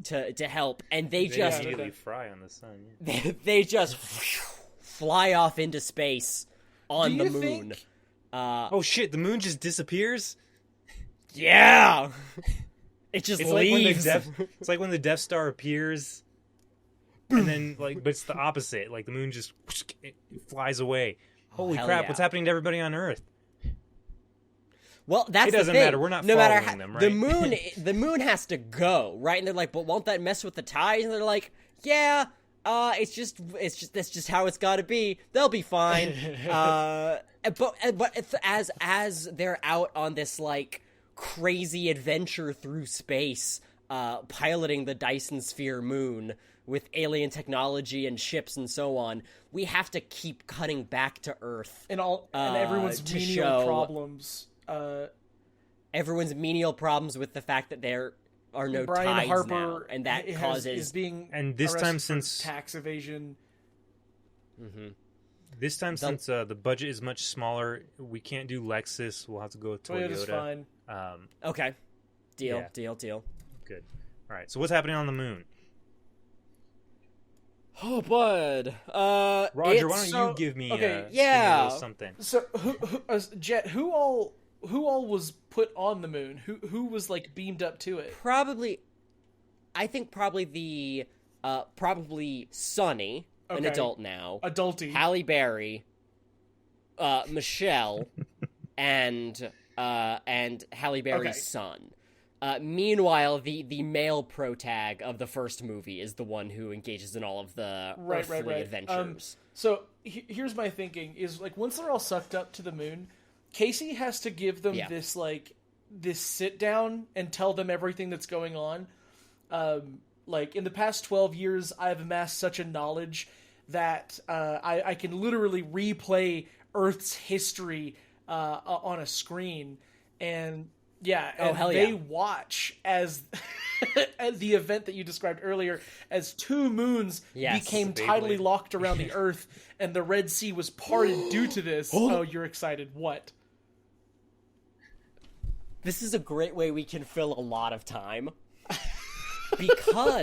to help. And they just... immediately fry on the sun. Yeah. They just fly off into space on the moon. Oh, shit, the moon just disappears? Yeah! It just leaves. It's like when the Death Star appears, and then but it's the opposite. Like the moon just it flies away. Holy crap! Yeah. What's happening to everybody on Earth? Well, that's it doesn't the thing. matter. We're not no following matter them, right? The moon has to go, right? And they're like, but won't that mess with the tides? And they're like, yeah. That's just how it's got to be. They'll be fine. But as they're out on this like crazy adventure through space, piloting the Dyson Sphere moon with alien technology and ships and so on, we have to keep cutting back to Earth and everyone's menial problems. Everyone's menial problems with the fact that there are no Brian tides Harper now, and that causes is being and this time since tax evasion. Mm-hmm. This time since the budget is much smaller, we can't do Lexus. We'll have to go with Toyota. Toyota's fine. Okay, deal. Good. All right. So what's happening on the moon? Oh, bud. Roger, why don't you give me something? So, Jet, who all was put on the moon? Who was like beamed up to it? Probably Sonny, an adult now. Adulty. Halle Berry, Michelle, and Halle Berry's son. Meanwhile, the male protag of the first movie is the one who engages in all of the earthly adventures. So here's my thinking: is like once they're all sucked up to the moon, Casey has to give them this sit down and tell them everything that's going on. Like in the past 12 years, I've amassed such a knowledge that I can literally replay Earth's history on a screen and. Yeah, and they watch as as the event that you described earlier, as two moons became tidally locked around the Earth, and the Red Sea was parted due to this. Oh, you're excited. What? This is a great way we can fill a lot of time. Because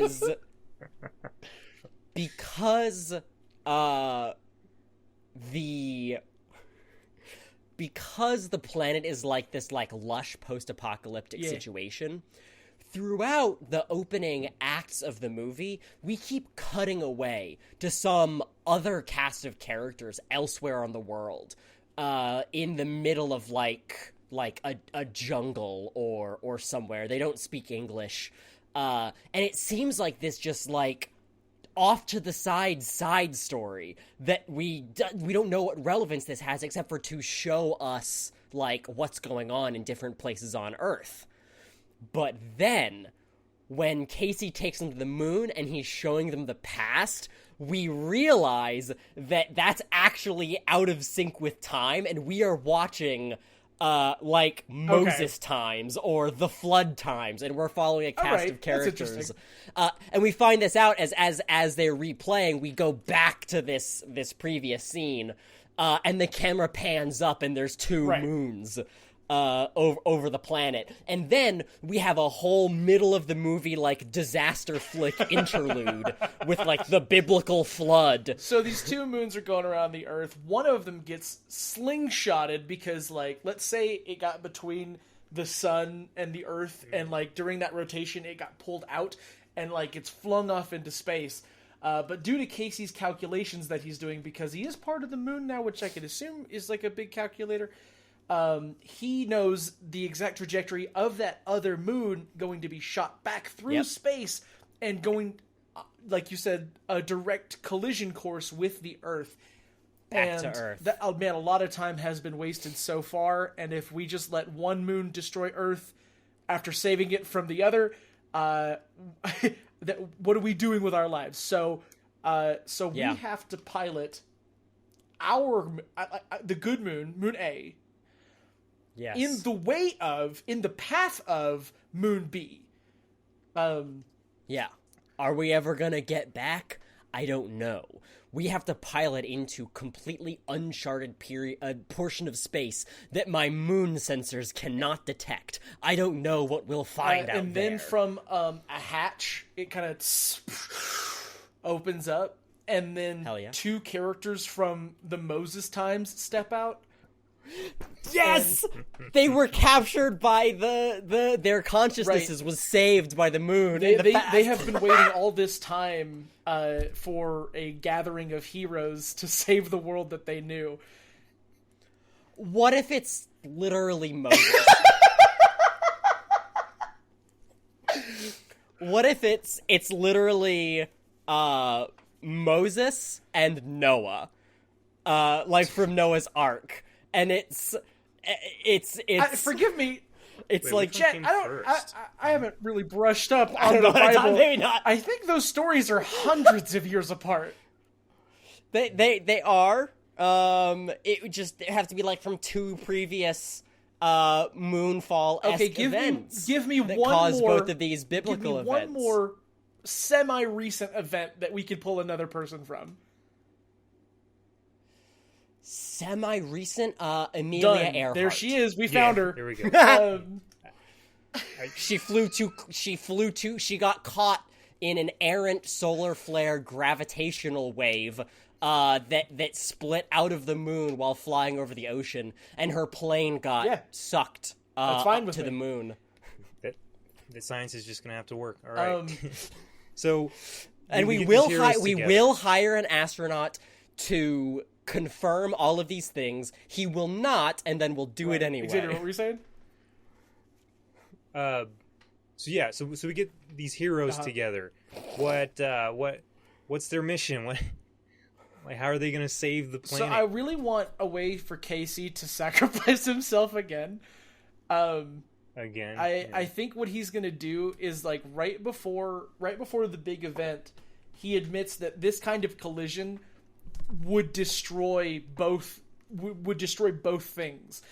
the planet is like this like lush post-apocalyptic situation, throughout the opening acts of the movie, we keep cutting away to some other cast of characters elsewhere on the world, in the middle of like a jungle or somewhere. They don't speak English, and it seems like this just like off to the side story that we don't know what relevance this has except for to show us like what's going on in different places on Earth. But then when Casey takes them to the moon and he's showing them the past, we realize that that's actually out of sync with time, and we are watching like Moses times or the flood times, and we're following a cast of characters. And we find this out as they're replaying. We go back to this previous scene, and the camera pans up, and there's two moons over the planet, and then we have a whole middle of the movie like disaster flick interlude with like the biblical flood. So these two moons are going around the Earth. One of them gets slingshotted because, like, let's say it got between the sun and the Earth, and like during that rotation it got pulled out and like it's flung off into space. But due to Casey's calculations that he's doing, because he is part of the moon now, which I could assume is like a big calculator, he knows the exact trajectory of that other moon going to be shot back through space and going, like you said, a direct collision course with the Earth. Back to Earth. Oh man, a lot of time has been wasted so far, and if we just let one moon destroy Earth after saving it from the other, what are we doing with our lives? So we have to pilot the good moon, Moon A, in the path of Moon B. Are we ever gonna get back? I don't know. We have to pilot into completely uncharted portion of space that my moon sensors cannot detect. I don't know what we'll find out and there. then from a hatch, it kind of opens up, and then two characters from the Moses times step out. Yes! They were captured by their consciousnesses was saved by the moon. They have been waiting all this time for a gathering of heroes to save the world that they knew. What if it's literally Moses? What if it's literally Moses and Noah, like from Noah's Ark, and it's forgive me. It's Wait, like which one Chet, came first? I haven't really brushed up I on don't the know, Bible. maybe not. I think those stories are hundreds of years apart. They are. It would just have to be like from two previous Moonfall-esque Okay, events. give me that one caused more. both of these biblical Give me events. one more semi-recent event that we could pull another person from. Semi-recent, Amelia Done. Earhart. There she is. We Yeah, found her. Here we go. She got caught in an errant solar flare gravitational wave that split out of the moon while flying over the ocean, and her plane got sucked That's fine up with to me. the moon. The science is just gonna have to work. All right. So, And we get will these heroes together. hire an astronaut to confirm all of these things. He will not, and then we'll do it anyway. Xavier, what were you saying? So we get these heroes together. What's their mission? Like, how are they gonna save the planet? So I really want a way for Casey to sacrifice himself again. Again, I think what he's gonna do is like right before the big event, he admits that this kind of collision would destroy both things,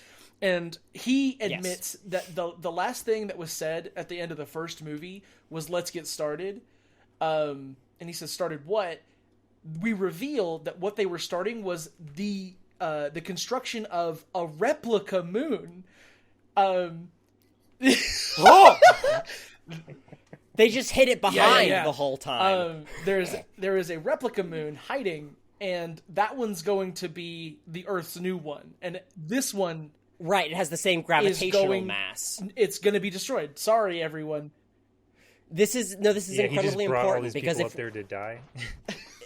and he admits that the last thing that was said at the end of the first movie was "Let's get started," and he says, "Started what?" We reveal that what they were starting was the construction of a replica moon. They just hid it behind Yeah. the whole time. There is a replica moon hiding, and that one's going to be the Earth's new one, and this one Right, it has the same gravitational mass. It's going to be destroyed. Sorry, everyone. This is incredibly he just brought all important these because people if up there to die.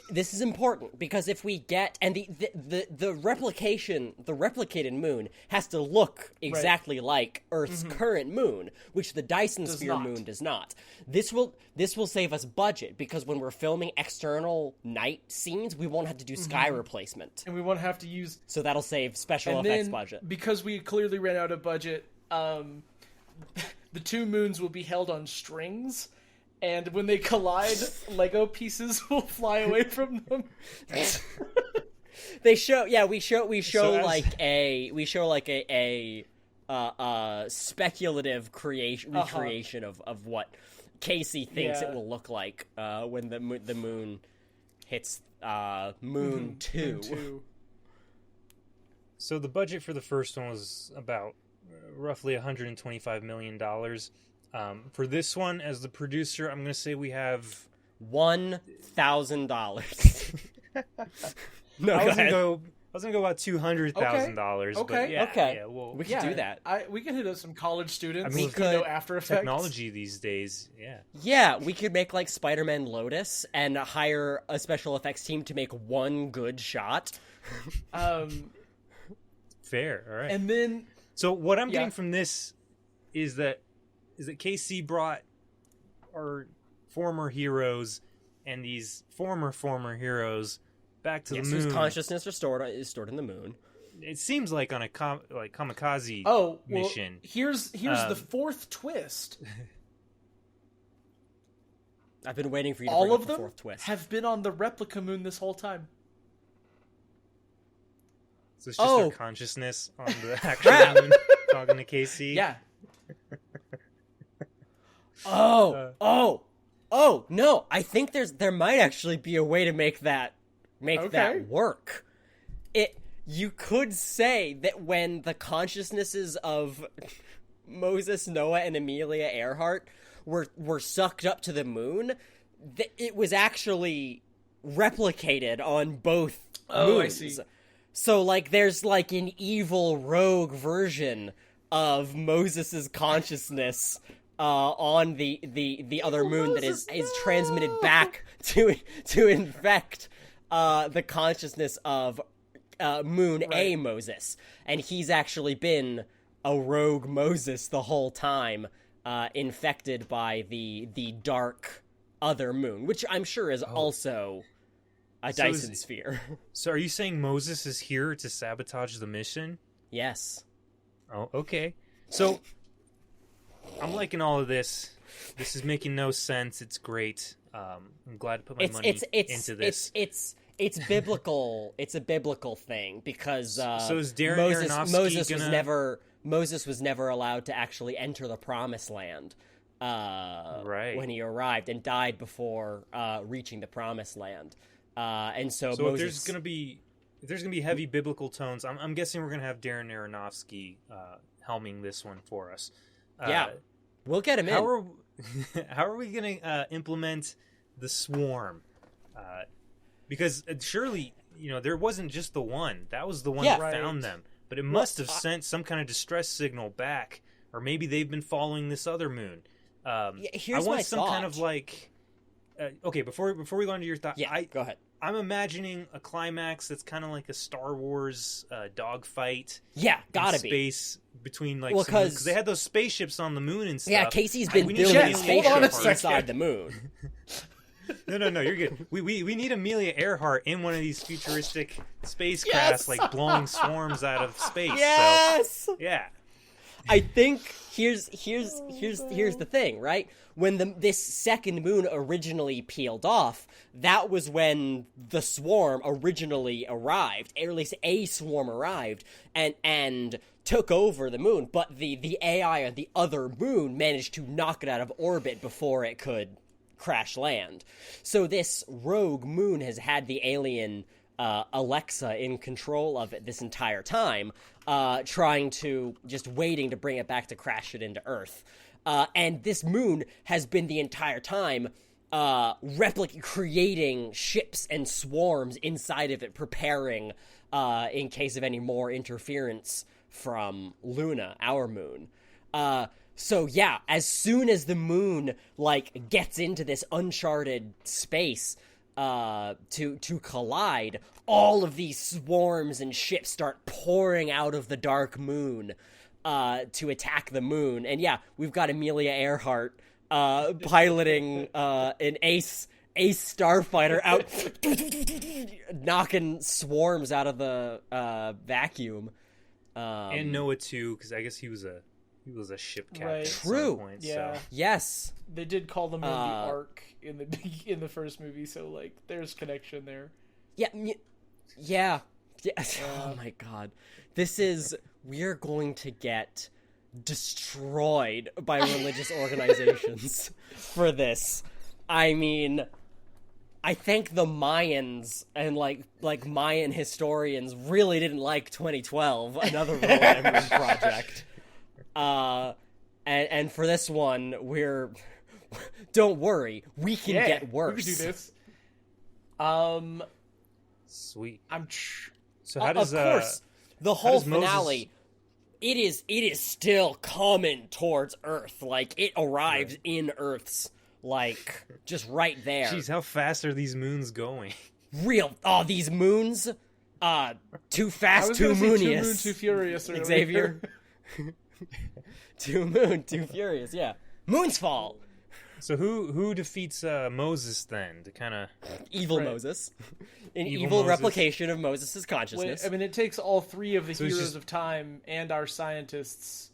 this is important because if we get and the replicated moon has to look exactly like Earth's current moon, which the Dyson sphere not. moon does not. This will save us budget because when we're filming external night scenes, we won't have to do sky replacement. And we won't have to use... So that'll save special And effects then, budget. because we clearly ran out of budget, the two moons will be held on strings, and when they collide, Lego pieces will fly away from them. We show as- a speculative recreation of what Casey thinks it will look like when the moon hits Moon 2. So the budget for the first one was about roughly $125 million. For this one, as the producer, I'm going to say we have $1,000. No, I go was ahead. gonna go about $200,000. Okay. Yeah, Okay. Yeah, well, We can do that. We can hit up some college students. I mean, who we could- know After Effects. technology these days. Yeah. Yeah, we could make like Spider-Man Lotus and hire a special effects team to make one good shot. Fair. All right. And then So what I'm getting from this is that KC brought our former heroes and these former heroes back to the moon. Whose consciousness is stored in the moon. It seems like on a kamikaze mission. Here's the fourth twist. I've been waiting for you to All bring up of the them fourth twist. have been on the replica moon this whole time. So it's just their consciousness on the actual moon talking to KC. Yeah. Oh, no! I think there might actually be a way to make that work. You could say that when the consciousnesses of Moses, Noah, and Amelia Earhart were sucked up to the moon, that it was actually replicated on both moons. I see. So, like, there's, like, an evil rogue version of Moses' consciousness on the other moon that is transmitted back to infect the consciousness of Moon A Moses. And he's actually been a rogue Moses the whole time, infected by the dark other moon, which I'm sure is also a Dyson sphere. So are you saying Moses is here to sabotage the mission? Yes. Oh, okay. So I'm liking all of this. This is making no sense. It's great. I'm glad to put my money into this. It's biblical. It's a biblical thing because so is Darren Aronofsky Moses was never allowed to actually enter the Promised Land when he arrived, and died before reaching the Promised Land. And so Moses... if there's gonna be heavy biblical tones, I'm guessing we're gonna have Darren Aronofsky helming this one for us. Yeah, we'll get him in. How are we gonna implement the swarm? Because surely, there wasn't just the one. That was the one that found them. But it must have sent some kind of distress signal back, or maybe they've been following this other moon. Here's I want my some thought. kind of like. Okay, before we go into your thought, go ahead. I'm imagining a climax that's kind of like a Star Wars dogfight. Yeah, gotta space between like because they had those spaceships on the moon and stuff. Yeah, Casey's been building spaceships inside the moon. No, you're good. We need Amelia Earhart in one of these futuristic spacecrafts, like blowing swarms out of space. Yes. So, yeah. I think here's the thing, right? When this second moon originally peeled off, that was when the swarm originally arrived, or at least a swarm arrived, and took over the moon. But the AI on the other moon managed to knock it out of orbit before it could crash land. So this rogue moon has had the alien Alexa in control of it this entire time, waiting to bring it back to crash it into Earth. And this moon has been the entire time creating ships and swarms inside of it, preparing in case of any more interference from Luna, our moon. So yeah, as soon as the moon gets into this uncharted space to collide, all of these swarms and ships start pouring out of the dark moon to attack the moon. And yeah, we've got Amelia Earhart piloting an ace starfighter out, knocking swarms out of the vacuum. And Noah too, because I guess he was a ship captain. Right. True. At some point, yeah. So. Yes. They did call them the Ark in the first movie, so there's connection there. Yeah. Oh my god. We're going to get destroyed by religious organizations for this. I mean, I think the Mayans and Mayan historians really didn't like 2012, another Roland Emmerich project. And for this one, don't worry, we can get worse. We can do this. Sweet. So how does of course the whole finale? It is still coming towards Earth. It arrives in Earth's just right there. Jeez, how fast are these moons going? These moons, too fast, too moonious. Too moon, too furious. Earlier. Xavier. Too moon, too furious. Yeah, Moonfall. So who defeats Moses then? To kind of evil Moses, an evil Moses. Replication of Moses' consciousness. I mean, it takes all three of the heroes of time and our scientists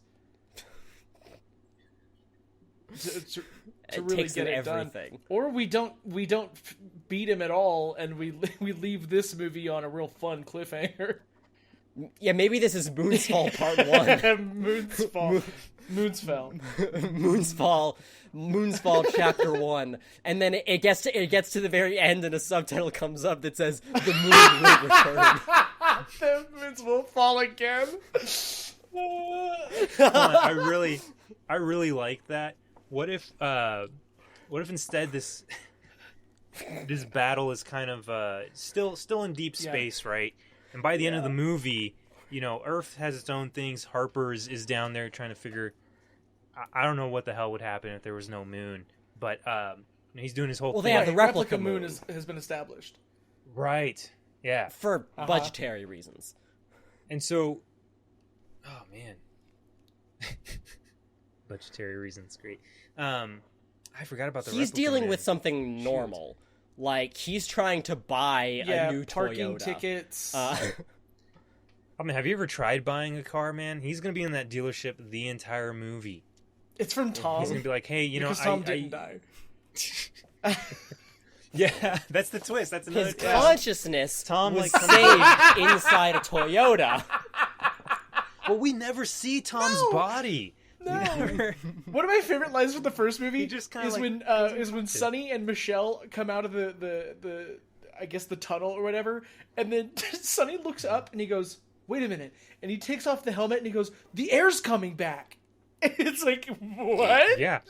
to really get it everything. Done. Or we don't beat him at all, and we leave this movie on a real fun cliffhanger. Yeah, maybe this is Moonfall Part 1. Moonfall Chapter 1. And then it gets to the very end and a subtitle comes up that says, "The moon will return." The moons will fall again. I really like that. What if instead this battle is kind of still in deep space, right? And by the end of the movie, Earth has its own things. Harper is down there trying to figure. I don't know what the hell would happen if there was no moon, but he's doing his whole thing. Well, they have the replica moon has been established. Right. Yeah. For budgetary reasons. And so, oh man, budgetary reasons, great. I forgot about the. He's dealing man. with something normal. Like, he's trying to buy a new parking Toyota. tickets. I mean, have you ever tried buying a car, man? He's gonna be in that dealership the entire movie. It's from Tom. He's gonna be like, hey, because Tom didn't die. Yeah, that's the twist. That's another His twist. consciousness Tom, was like, saved inside a Toyota. Well, we never see Tom's body. No. One of my favorite lines from the first movie just kinda is when Sonny and Michelle come out of the I guess the tunnel or whatever, and then Sonny looks up and he goes, "Wait a minute," and he takes off the helmet and he goes, "The air's coming back." And it's like, what? Yeah.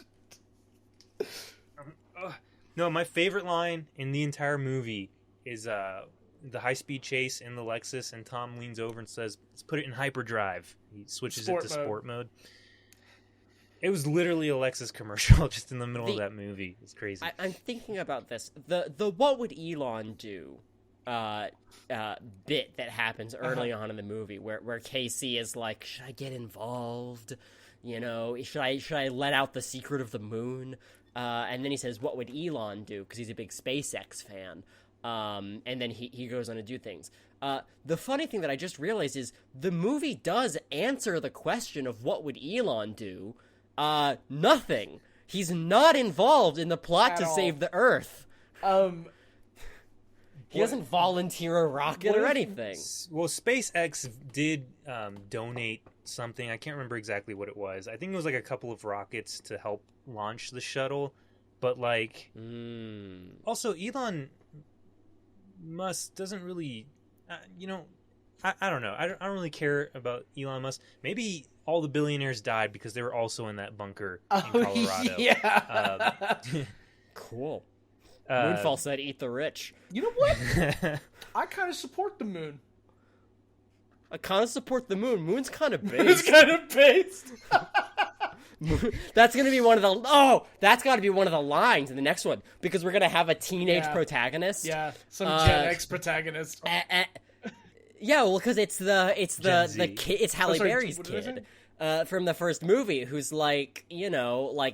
No, my favorite line in the entire movie is the high-speed chase in the Lexus, and Tom leans over and says, "Let's put it in hyperdrive." He switches it to sport mode. It was literally a Lexus commercial just in the middle of that movie. It's crazy. I'm thinking about this. The what would Elon do bit that happens early on in the movie where Casey is like, should I get involved? You know, should I let out the secret of the moon? And then he says, what would Elon do? Because he's a big SpaceX fan. And then he goes on to do things. The funny thing that I just realized is the movie does answer the question of what would Elon do. Nothing. He's not involved in the plot to save the Earth. He doesn't volunteer a rocket or anything. Well, SpaceX did donate something. I can't remember exactly what it was. I think it was like a couple of rockets to help launch the shuttle. But like, also Elon Musk doesn't really, I don't know. I don't really care about Elon Musk. Maybe all the billionaires died because they were also in that bunker in Colorado. Yeah. Cool. Moonfall said, "Eat the rich." You know what? I kind of support the moon. I kind of support the moon. Moon's kind of It's based. kind of based. That's gonna be one of the. That's got to be one of the lines in the next one because we're gonna have a teenage protagonist. Yeah, some Gen X protagonist. Yeah, well, because it's the kid. It's Halle sorry, Berry's what did I kid from the first movie, who's like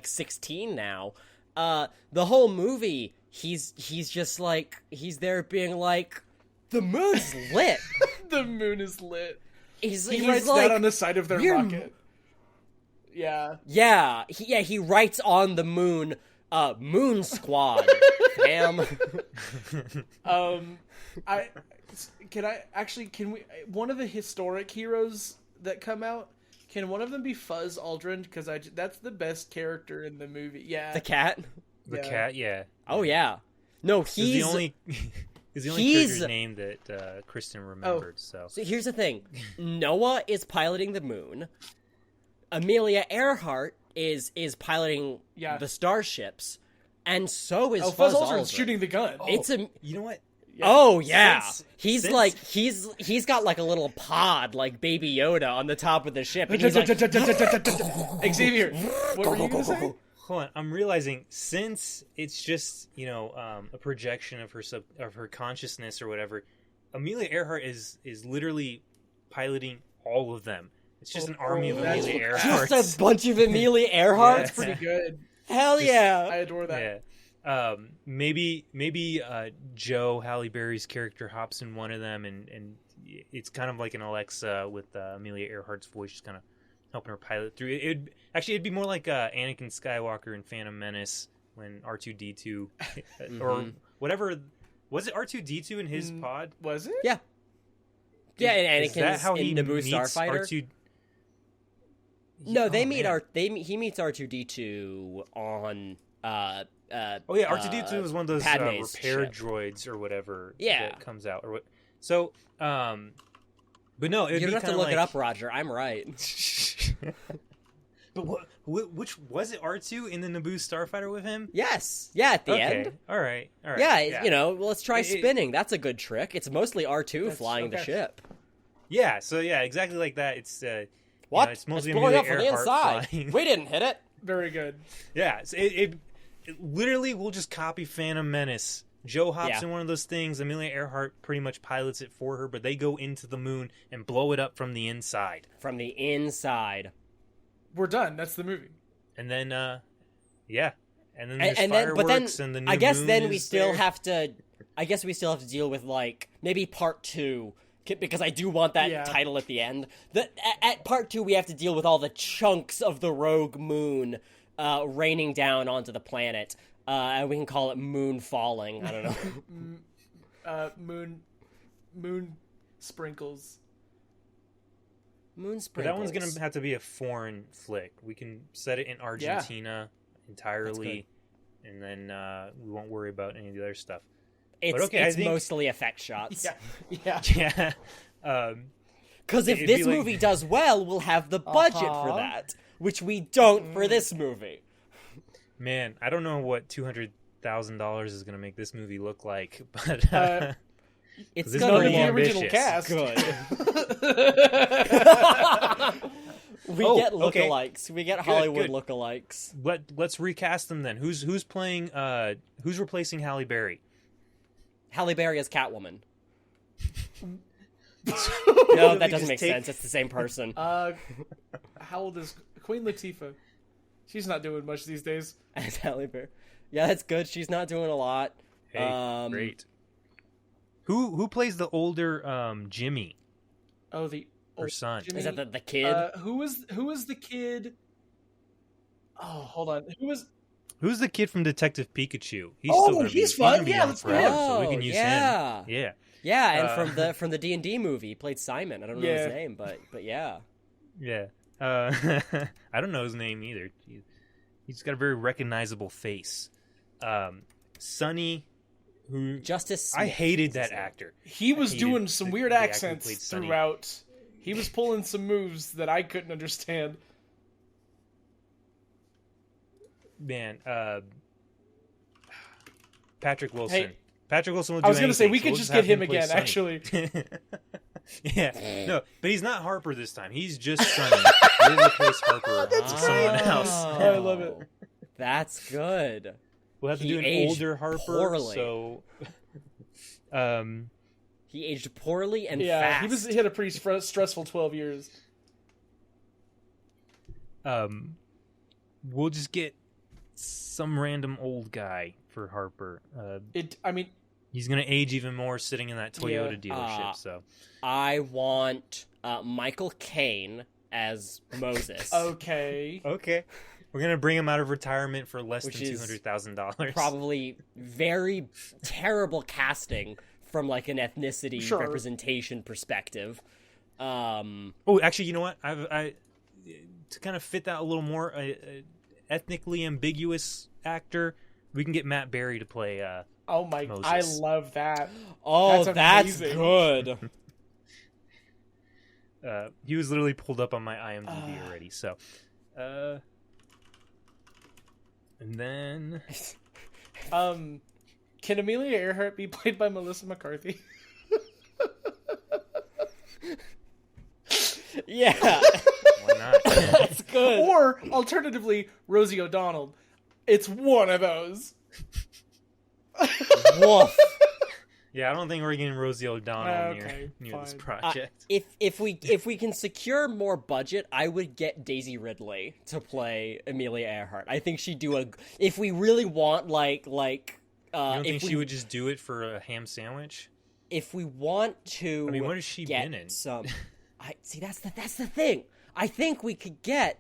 16 now. The whole movie, he's just like he's there being like, the moon's lit. The moon is lit. He writes like, that on the side of their rocket. Yeah. Yeah, he writes on the moon, Moon Squad, fam. Can we, one of the historic heroes that come out, can one of them be Fuzz Aldrin? Because that's the best character in the movie. Yeah. The cat? The cat, yeah. Oh, yeah. No, he's the only character's name that Kristen remembered. So here's the thing. Noah is piloting the moon. Amelia Earhart is piloting the starships. And so is Fuzz Aldrin's shooting the gun. You know what? Yeah. Oh yeah, he's got like a little pod like Baby Yoda on the top of the ship. And he's like, Xavier, what were you gonna say? Hold on, I'm realizing since it's just a projection of her consciousness or whatever, Amelia Earhart is literally piloting all of them. It's just an army of Amelia Earharts. Just a bunch of Amelia Earharts. That's pretty good. Hell yeah, I adore that. Yeah. Maybe Joe Halle Berry's character hops in one of them, and it's kind of like an Alexa with Amelia Earhart's voice, just kind of helping her pilot through. It'd be more like Anakin Skywalker in Phantom Menace when R2-D2 or whatever, was it R2-D2 in his pod? Was it? Yeah. Yeah, and Anakin's is that how he in Naboo meets Starfighter. R2? No, he meets R2-D2 on. R2-D2 was one of those repair ship. droids or whatever. Yeah, that comes out or what. So, but no, you don't have to look it up, Roger. I'm right. But which was it? R2 in the Naboo Starfighter with him? Yes. Yeah, at the end. All right. Yeah, let's try spinning. That's a good trick. It's mostly R2 flying the ship. Yeah. So yeah, exactly like that. It's what? It's mostly blowing Amelia up from the Earhart inside. flying. We didn't hit it. Very good. Yeah. So it literally will just copy Phantom Menace. Joe hops in one of those things. Amelia Earhart pretty much pilots it for her, but they go into the moon and blow it up from the inside. From the inside. We're done. That's the movie. And then, And then there's and then, but then, fireworks, and the new I guess moon then we is still there. have to. I guess we still have to deal with like maybe part 2, because I do want that Yeah. title at the end. At part 2, we have to deal with all the chunks of the rogue moon raining down onto the planet, and we can call it moon falling. I don't know. Moon sprinkles. Moon But sprinkles. that one's gonna have to be a foreign flick. We can set it in Argentina entirely, and then we won't worry about any of the other stuff. It's, okay, I it's think- mostly effect shots. Yeah. Yeah. Because if It'd this be like- movie does well, we'll have the budget for that, which we don't for this movie. Man, I don't know what $200,000 is gonna make this movie look like, but It's This is gonna pretty the look original ambitious. cast. good. We Oh, get okay. lookalikes. We get Hollywood good. lookalikes. let's recast them then. Who's playing? Who's replacing Halle Berry? Halle Berry as Catwoman. No, No, that doesn't make sense. It's the same person. How old is Queen Latifah? She's not doing much these days. As Halle Berry. Yeah, that's good. She's not doing a lot. Hey, great. Who plays the older Jimmy, Oh, the her old son? Jimmy. Is that the kid? Who was the kid? Oh, hold on. Who's the kid from Detective Pikachu? He's Oh, still gonna he's be, fun. gonna be Yeah, on let's do forever, him. so we can Oh, use yeah. him. Yeah. Yeah, and from the D&D movie, he played Simon. I don't know Yeah. his name, but yeah. Yeah. I don't know his name either. He's got a very recognizable face. Sonny, who Justice I Smith hated is that his name. actor. He was hated doing some weird the actor who accents played Sonny. throughout. He was pulling some moves that I couldn't understand. Man, Patrick Wilson. Hey, Patrick Wilson will do I was going to say, anything, we so could we'll just have get him play again, Sonny. actually. Yeah, no, but he's not Harper this time. He's just Sonny. We'll replace Harper with someone else. I love it. That's good. We'll have to He do an aged older Harper. poorly. So, He aged poorly and Yeah, fast. he had a pretty stressful 12 years. we'll just get some random old guy for Harper. I mean, He's gonna age even more sitting in that Toyota Yeah. dealership. So, I want Michael Caine as Moses. okay. okay, we're gonna bring him out of retirement for less Which than is $200,000. Probably very terrible from like an ethnicity Sure. representation perspective. Oh, actually, you know what? I to kind of fit that a little more, ethnically ambiguous actor, we can get Matt Berry to play. Oh my, Moses. I love that. Oh, That's that's amazing. good. He was literally pulled up on my IMDb already. So, and then Can Amelia Earhart be played by Melissa McCarthy? Yeah, why not? that's good. Or alternatively, Rosie O'Donnell. It's one of those. Woof. Yeah, I don't think we're getting Rosie O'Donnell Okay, near this fine. project. If we can secure more budget, I would get Daisy Ridley to play Amelia Earhart. I think she'd do if we really want like you don't think if she we would just do it for a ham sandwich? if we want to I mean, what has she get been in? some I see that's the thing. I think we could get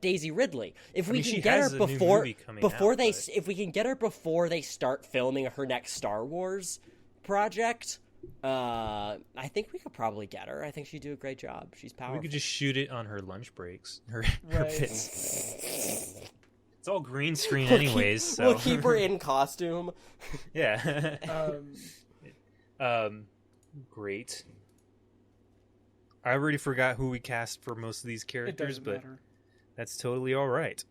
Daisy Ridley if we mean, can she get has her a new before movie coming out, they but- if we can get her before they start filming her next Star Wars project. I think we could probably get her. I think she'd do a great job. She's powerful. We could just shoot it on her lunch breaks. Her Right. bits. It's all green screen We'll anyways, keep, so we'll keep her in costume. yeah. Um, Great. I already forgot who we cast for most of these it characters, doesn't but matter. that's totally all right.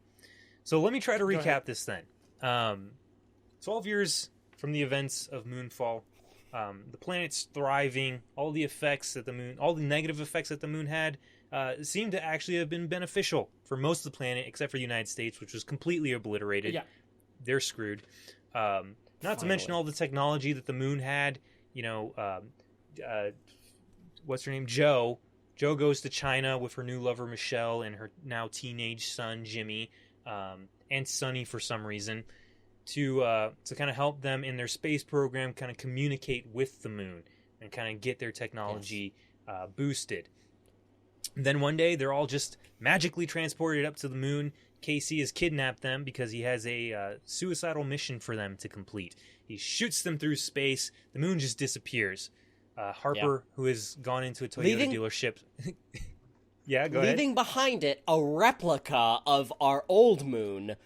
So let me try to Go recap ahead. this then. 12 years from the events of Moonfall, the planet's thriving. All the negative effects that the moon had, seemed to actually have been beneficial for most of the planet, except for the United States, which was completely obliterated. Yeah. They're screwed. Not to mention all the technology that the moon had. What's her name? Joe. Joe goes to China with her new lover Michelle and her now teenage son Jimmy. and Sunny for some reason to kind of help them in their space program kind of communicate with the moon and kind of get their technology boosted. Then one day they're all just magically transported up to the moon. Casey has kidnapped them because he has a suicidal mission for them to complete. He shoots them through space. The moon just disappears. Harper, who has gone into a Toyota dealership... Yeah, go ahead. Leaving behind it a replica of our old moon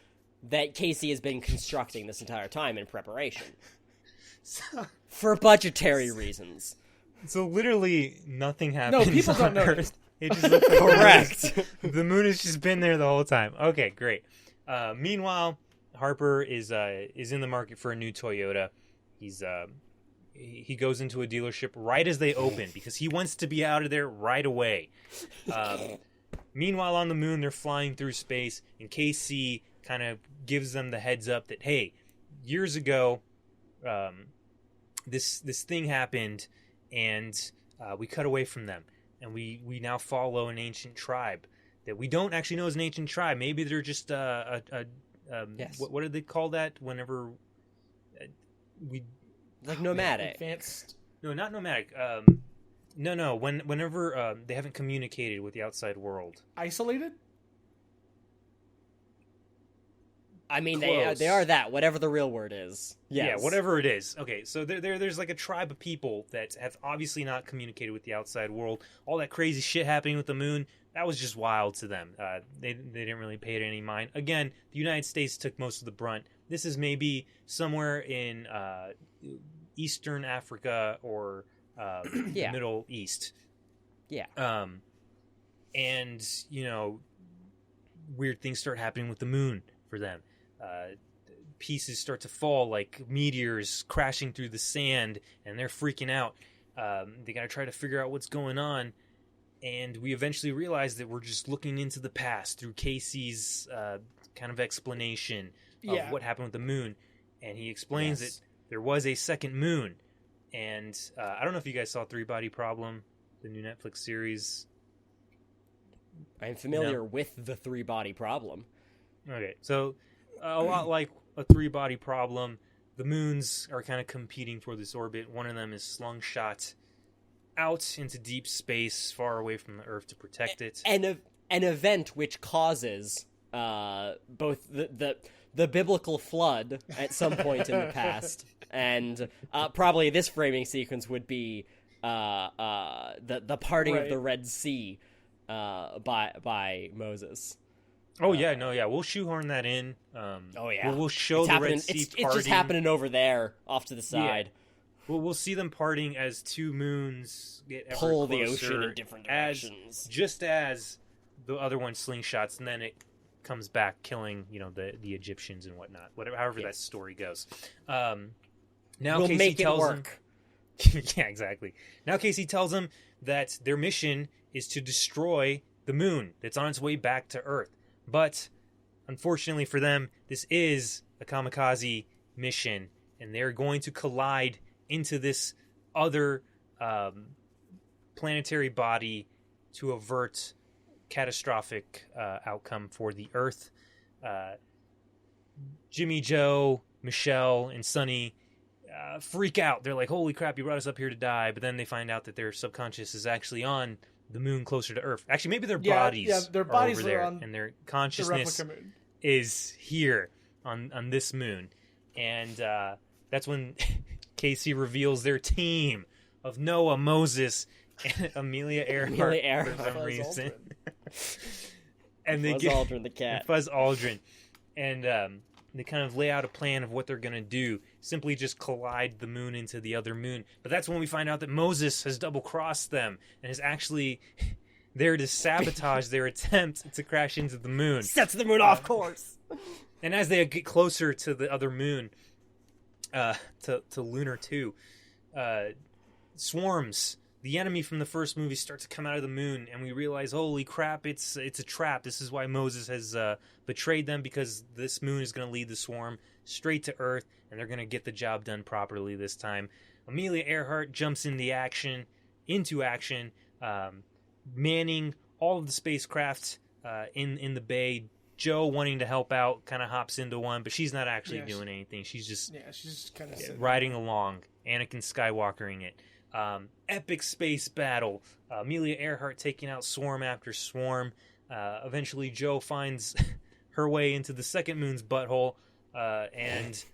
that Casey has been constructing this entire time in preparation. For budgetary reasons. So literally nothing happens. No, people don't know. Earth. It just looks like correct. The moon has just been there the whole time. Okay, great. Meanwhile, Harper is in the market for a new Toyota. He goes into a dealership right as they open because he wants to be out of there right away. Meanwhile, on the moon, they're flying through space, and KC kind of gives them the heads up that, hey, years ago, this thing happened, and we cut away from them, and we now follow an ancient tribe that we don't actually know is an ancient tribe. Maybe they're just what did they call that? Whenever we. Like nomadic. Advanced. No, not nomadic. No. Whenever they haven't communicated with the outside world. Isolated? I mean, they are that, whatever the real word is. Yes. Yeah, whatever it is. Okay, so there's like a tribe of people that have obviously not communicated with the outside world. All that crazy shit happening with the moon, that was just wild to them. They didn't really pay it any mind. Again, the United States took most of the brunt. This is maybe somewhere in Eastern Africa or the Middle East. Yeah. And, weird things start happening with the moon for them. Pieces start to fall like meteors crashing through the sand, and they're freaking out. They got to try to figure out what's going on. And we eventually realize that we're just looking into the past through Casey's kind of explanation of what happened with the moon. And he explains that there was a second moon. And I don't know if you guys saw Three Body Problem, the new Netflix series. I'm familiar with the Three Body Problem. Okay, so a lot like a Three Body Problem, the moons are kind of competing for this orbit. One of them is slungshot out into deep space, far away from the Earth to protect it. An event which causes both the biblical flood at some point in the past, and probably this framing sequence would be the parting of the Red Sea by Moses. Oh we'll shoehorn that in. We'll show the Red Sea parting. It's just happening over there, off to the side. Yeah. We'll see them parting as two moons get ever pull closer, the ocean in different directions, just as the other one slingshots, and then it comes back, killing the Egyptians and whatnot. However that story goes. Now we'll Casey make tells it work. Him, yeah, exactly. Now Casey tells them that their mission is to destroy the moon that's on its way back to Earth. But unfortunately for them, this is a kamikaze mission, and they're going to collide into this other planetary body to avert catastrophic outcome for the Earth. Jimmy, Joe, Michelle, and Sunny freak out. They're like, holy crap, you brought us up here to die. But then they find out that their subconscious is actually on the moon closer to Earth. Actually, maybe their bodies their bodies are over there, on and their consciousness is here on this moon. And that's when Casey reveals their team of Noah, Moses, and Amelia Earhart for some reason. And they Fuzz Aldrin the cat. Fuzz Aldrin. And they kind of lay out a plan of what they're going to do. Simply just collide the moon into the other moon. But that's when we find out that Moses has double-crossed them and is actually there to sabotage their attempt to crash into the moon. Sets the moon off course. And as they get closer to the other moon, to Lunar 2, swarms, the enemy from the first movie, start to come out of the moon, and we realize, holy crap, it's a trap. This is why Moses has betrayed them, because this moon is going to lead the swarm straight to Earth, and they're going to get the job done properly this time. Amelia Earhart jumps into action, manning all of the spacecraft in the bay, Joe, wanting to help out, kind of hops into one, but she's not actually Yeah, doing anything. She's just kind of riding along. Anakin Skywalkering it. Epic space battle. Amelia Earhart taking out swarm after swarm. Eventually, Joe finds her way into the second moon's butthole and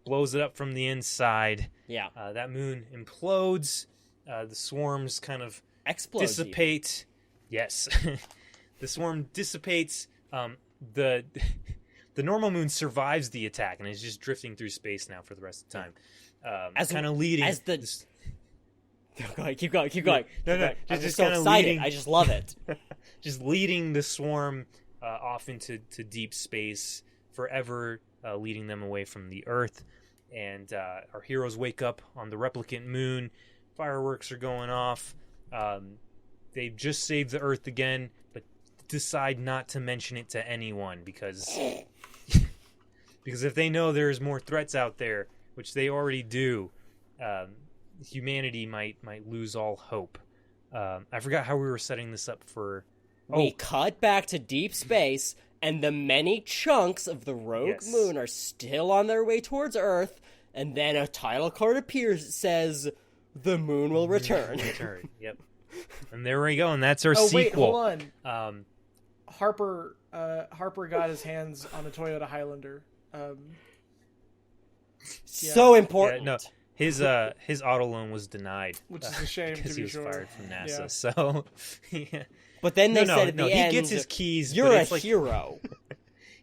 blows it up from the inside. Yeah. That moon implodes. The swarms kind of Explodes. dissipate. Yes. The swarm dissipates. The normal moon survives the attack and is just drifting through space now for the rest of the time. Kind of leading. As the... Go ahead, keep going. No. I'm Just so kind of excited. leading. I just love it. Just leading the swarm off into deep space, forever leading them away from the Earth. And our heroes wake up on the replicant moon. Fireworks are going off. They've just saved the Earth again, but decide not to mention it to anyone because if they know there's more threats out there, which they already do, humanity might lose all hope. I forgot how we were setting this up for... We cut back to deep space, and the many chunks of the rogue moon are still on their way towards Earth, and then a title card appears that says, "The moon will return." Yep. And there we go, and that's our sequel. Wait, hold on. Harper got his hands on a Toyota Highlander. So important. Yeah, no, his auto loan was denied, which is a shame because he was fired from NASA. Yeah. So, yeah. But then they said at the end, he gets his keys. You're a hero.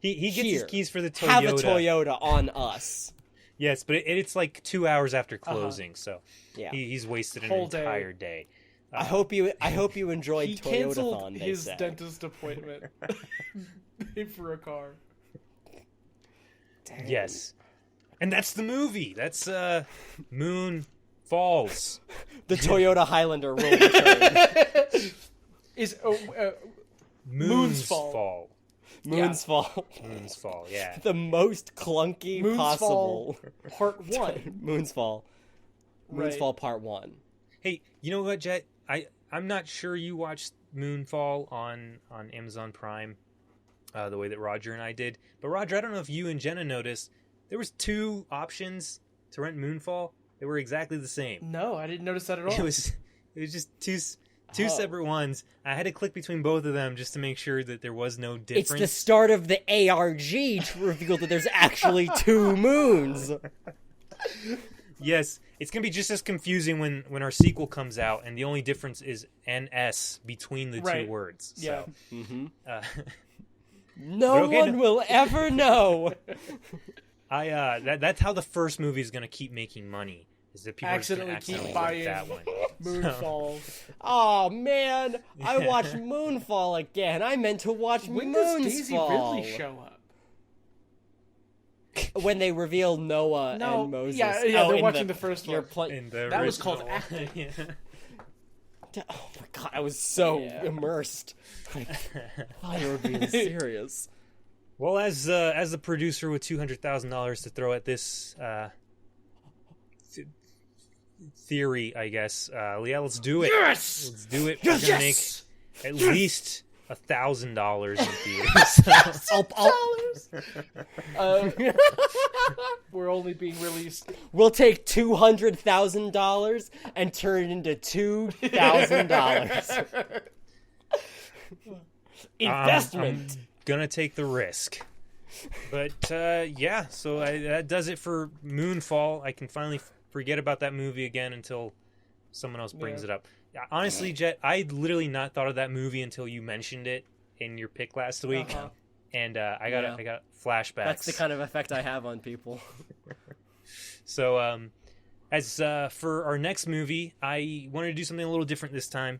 he gets his keys for the Toyota. Have a Toyota on us. Yes, but it's like 2 hours after closing, so yeah. he's wasted an Whole entire day. I hope you enjoyed he Toyota-thon, canceled they his say. dentist appointment for a car. Dang. Yes. And that's the movie. That's Moon Falls. The Toyota Highlander will return. Moon's Fall. Moon's Fall. Moon's Fall, yeah. The most clunky Moon's possible. Fall Part 1. Moon's Fall. Moon's Right. Fall Part 1. Hey, you know what, Jet? I'm not sure you watched Moonfall on Amazon Prime the way that Roger and I did. But Roger, I don't know if you and Jenna noticed, there was 2 options to rent Moonfall. They were exactly the same. No, I didn't notice that at all. It was just two separate ones. I had to click between both of them just to make sure that there was no difference. It's the start of the ARG to reveal that there's actually 2 moons. Yes, it's going to be just as confusing when our sequel comes out, and the only difference is NS between the 2 words. Yeah. So, No one will ever know. That's how the first movie is going to keep making money. Is that people accidentally are just gonna keep accidentally buying rent that one. Moonfall. Oh man, I watched Moonfall again. I meant to watch When Moonfall. does Daisy Ridley show up? When they reveal Noah and Moses. Yeah, they're watching the first one. That was called acting. Yeah. Oh my god, I was so immersed. I thought you were being serious. Well, as the producer with $200,000 to throw at this theory, I guess, yeah, let's do it. Yes! Let's do it. Yes! We're gonna Yes! make at least $1,000 in theaters. We're only being released. We'll take $200,000 and turn it into $2,000. Investment. I'm gonna take the risk. But yeah, so that does it for Moonfall. I can finally forget about that movie again until someone else brings it up. Honestly, Jet, I literally not thought of that movie until you mentioned it in your pick last week, and I got flashbacks. That's the kind of effect I have on people. So, as for our next movie, I wanted to do something a little different this time.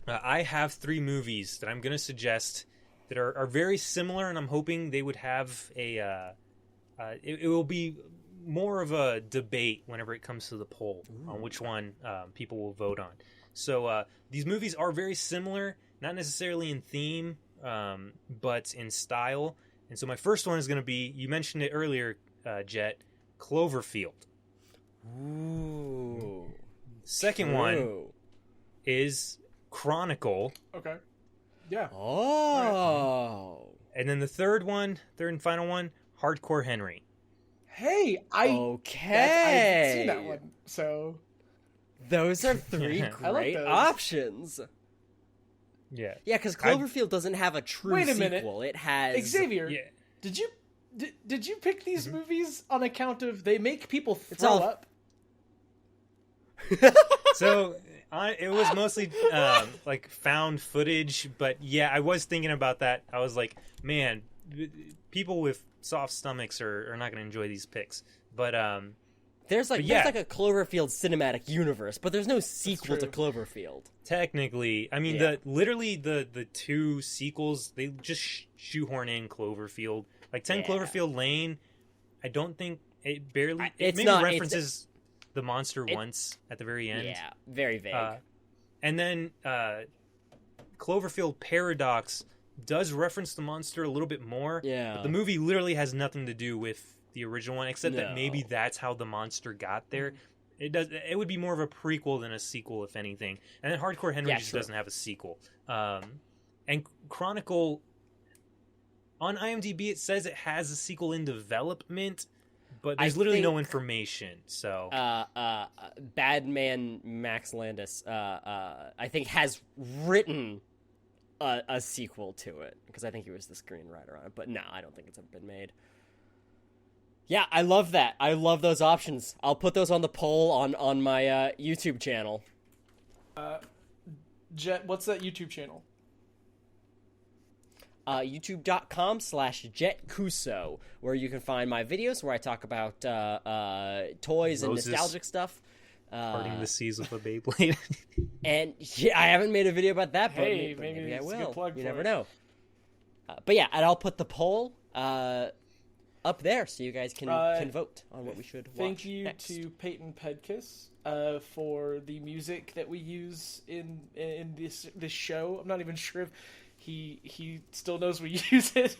I have 3 movies that I'm going to suggest that are very similar, and I'm hoping they would have a... it will be more of a debate whenever it comes to the poll on which one people will vote on. So these movies are very similar, not necessarily in theme, but in style. And so my first one is going to be, you mentioned it earlier, Jet, Cloverfield. Ooh. Second one is Chronicle. Okay. Yeah. Oh. And then the third and final one, Hardcore Henry. Hey, I've seen that one. So those are three I like great those. options. Yeah. Yeah, because Cloverfield doesn't have a true Wait a sequel. minute. It has Xavier, Yeah. did you pick these movies on account of they make people throw all- up? So it was mostly like found footage, but yeah, I was thinking about that. I was like, man, people with soft stomachs are not going to enjoy these picks. But there's like yeah. a Cloverfield cinematic universe, but there's no sequel to true. Cloverfield. technically, I mean, Yeah. the two sequels, they just shoehorn in Cloverfield. Like 10 Yeah. Cloverfield Lane, I don't think it barely. It it's maybe not- references the monster once at the very end. Yeah, very vague. And then Cloverfield Paradox does reference the monster a little bit more. Yeah. But the movie literally has nothing to do with the original one, except that No. maybe that's how the monster got there. It would be more of a prequel than a sequel, if anything. And then Hardcore Henry just true. doesn't have a sequel. And Chronicle, on IMDb, it says it has a sequel in development, but there's literally no information. So Bad Man Max Landis, I think, has written a sequel to it because I think he was the screenwriter on it. But no, I don't think it's ever been made. Yeah, I love that. I love those options. I'll put those on the poll on my YouTube channel. Jet, what's that YouTube channel? YouTube.com/JetCuso, where you can find my videos where I talk about toys and Moses. nostalgic stuff. parting the seas with a Beyblade. And yeah, I haven't made a video about that, but Hey, maybe maybe I it's a good will. plug You for never it. know. But yeah, and I'll put the poll up there so you guys can vote on what we should watch. Thank you next. to Peyton Pedkus for the music that we use in this show. I'm not even sure if he still knows we use it.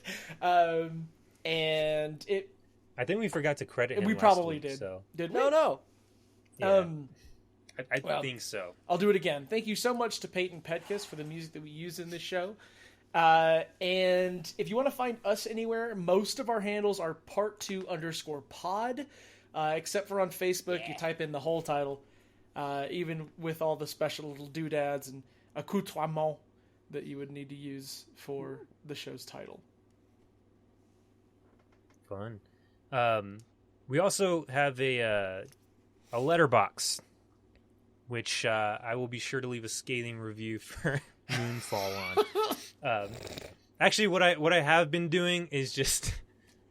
And it I think we forgot to credit him we last probably week, did. So Did we? No. yeah, I well, think so. I'll do it again. Thank you so much to Peyton Pedkus for the music that we use in this show. And if you want to find us anywhere, most of our handles are part2_pod, except for on Facebook. You type in the whole title, even with all the special little doodads and accoutrements that you would need to use for the show's title. Fun. We also have a letterbox, which I will be sure to leave a scathing review for Moonfall on. Actually, what I have been doing is just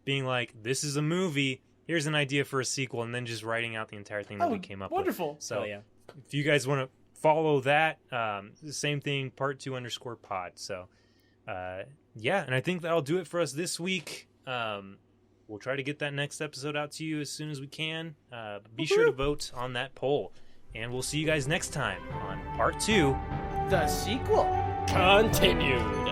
being like, this is a movie, here's an idea for a sequel, and then just writing out the entire thing that we came up wonderful. with. So yeah. if you guys want to follow that, the same thing, part2_pod. So yeah, and I think that'll do it for us this week. We'll try to get that next episode out to you as soon as we can. Be sure to vote on that poll. And we'll see you guys next time on part 2. The sequel. Continued.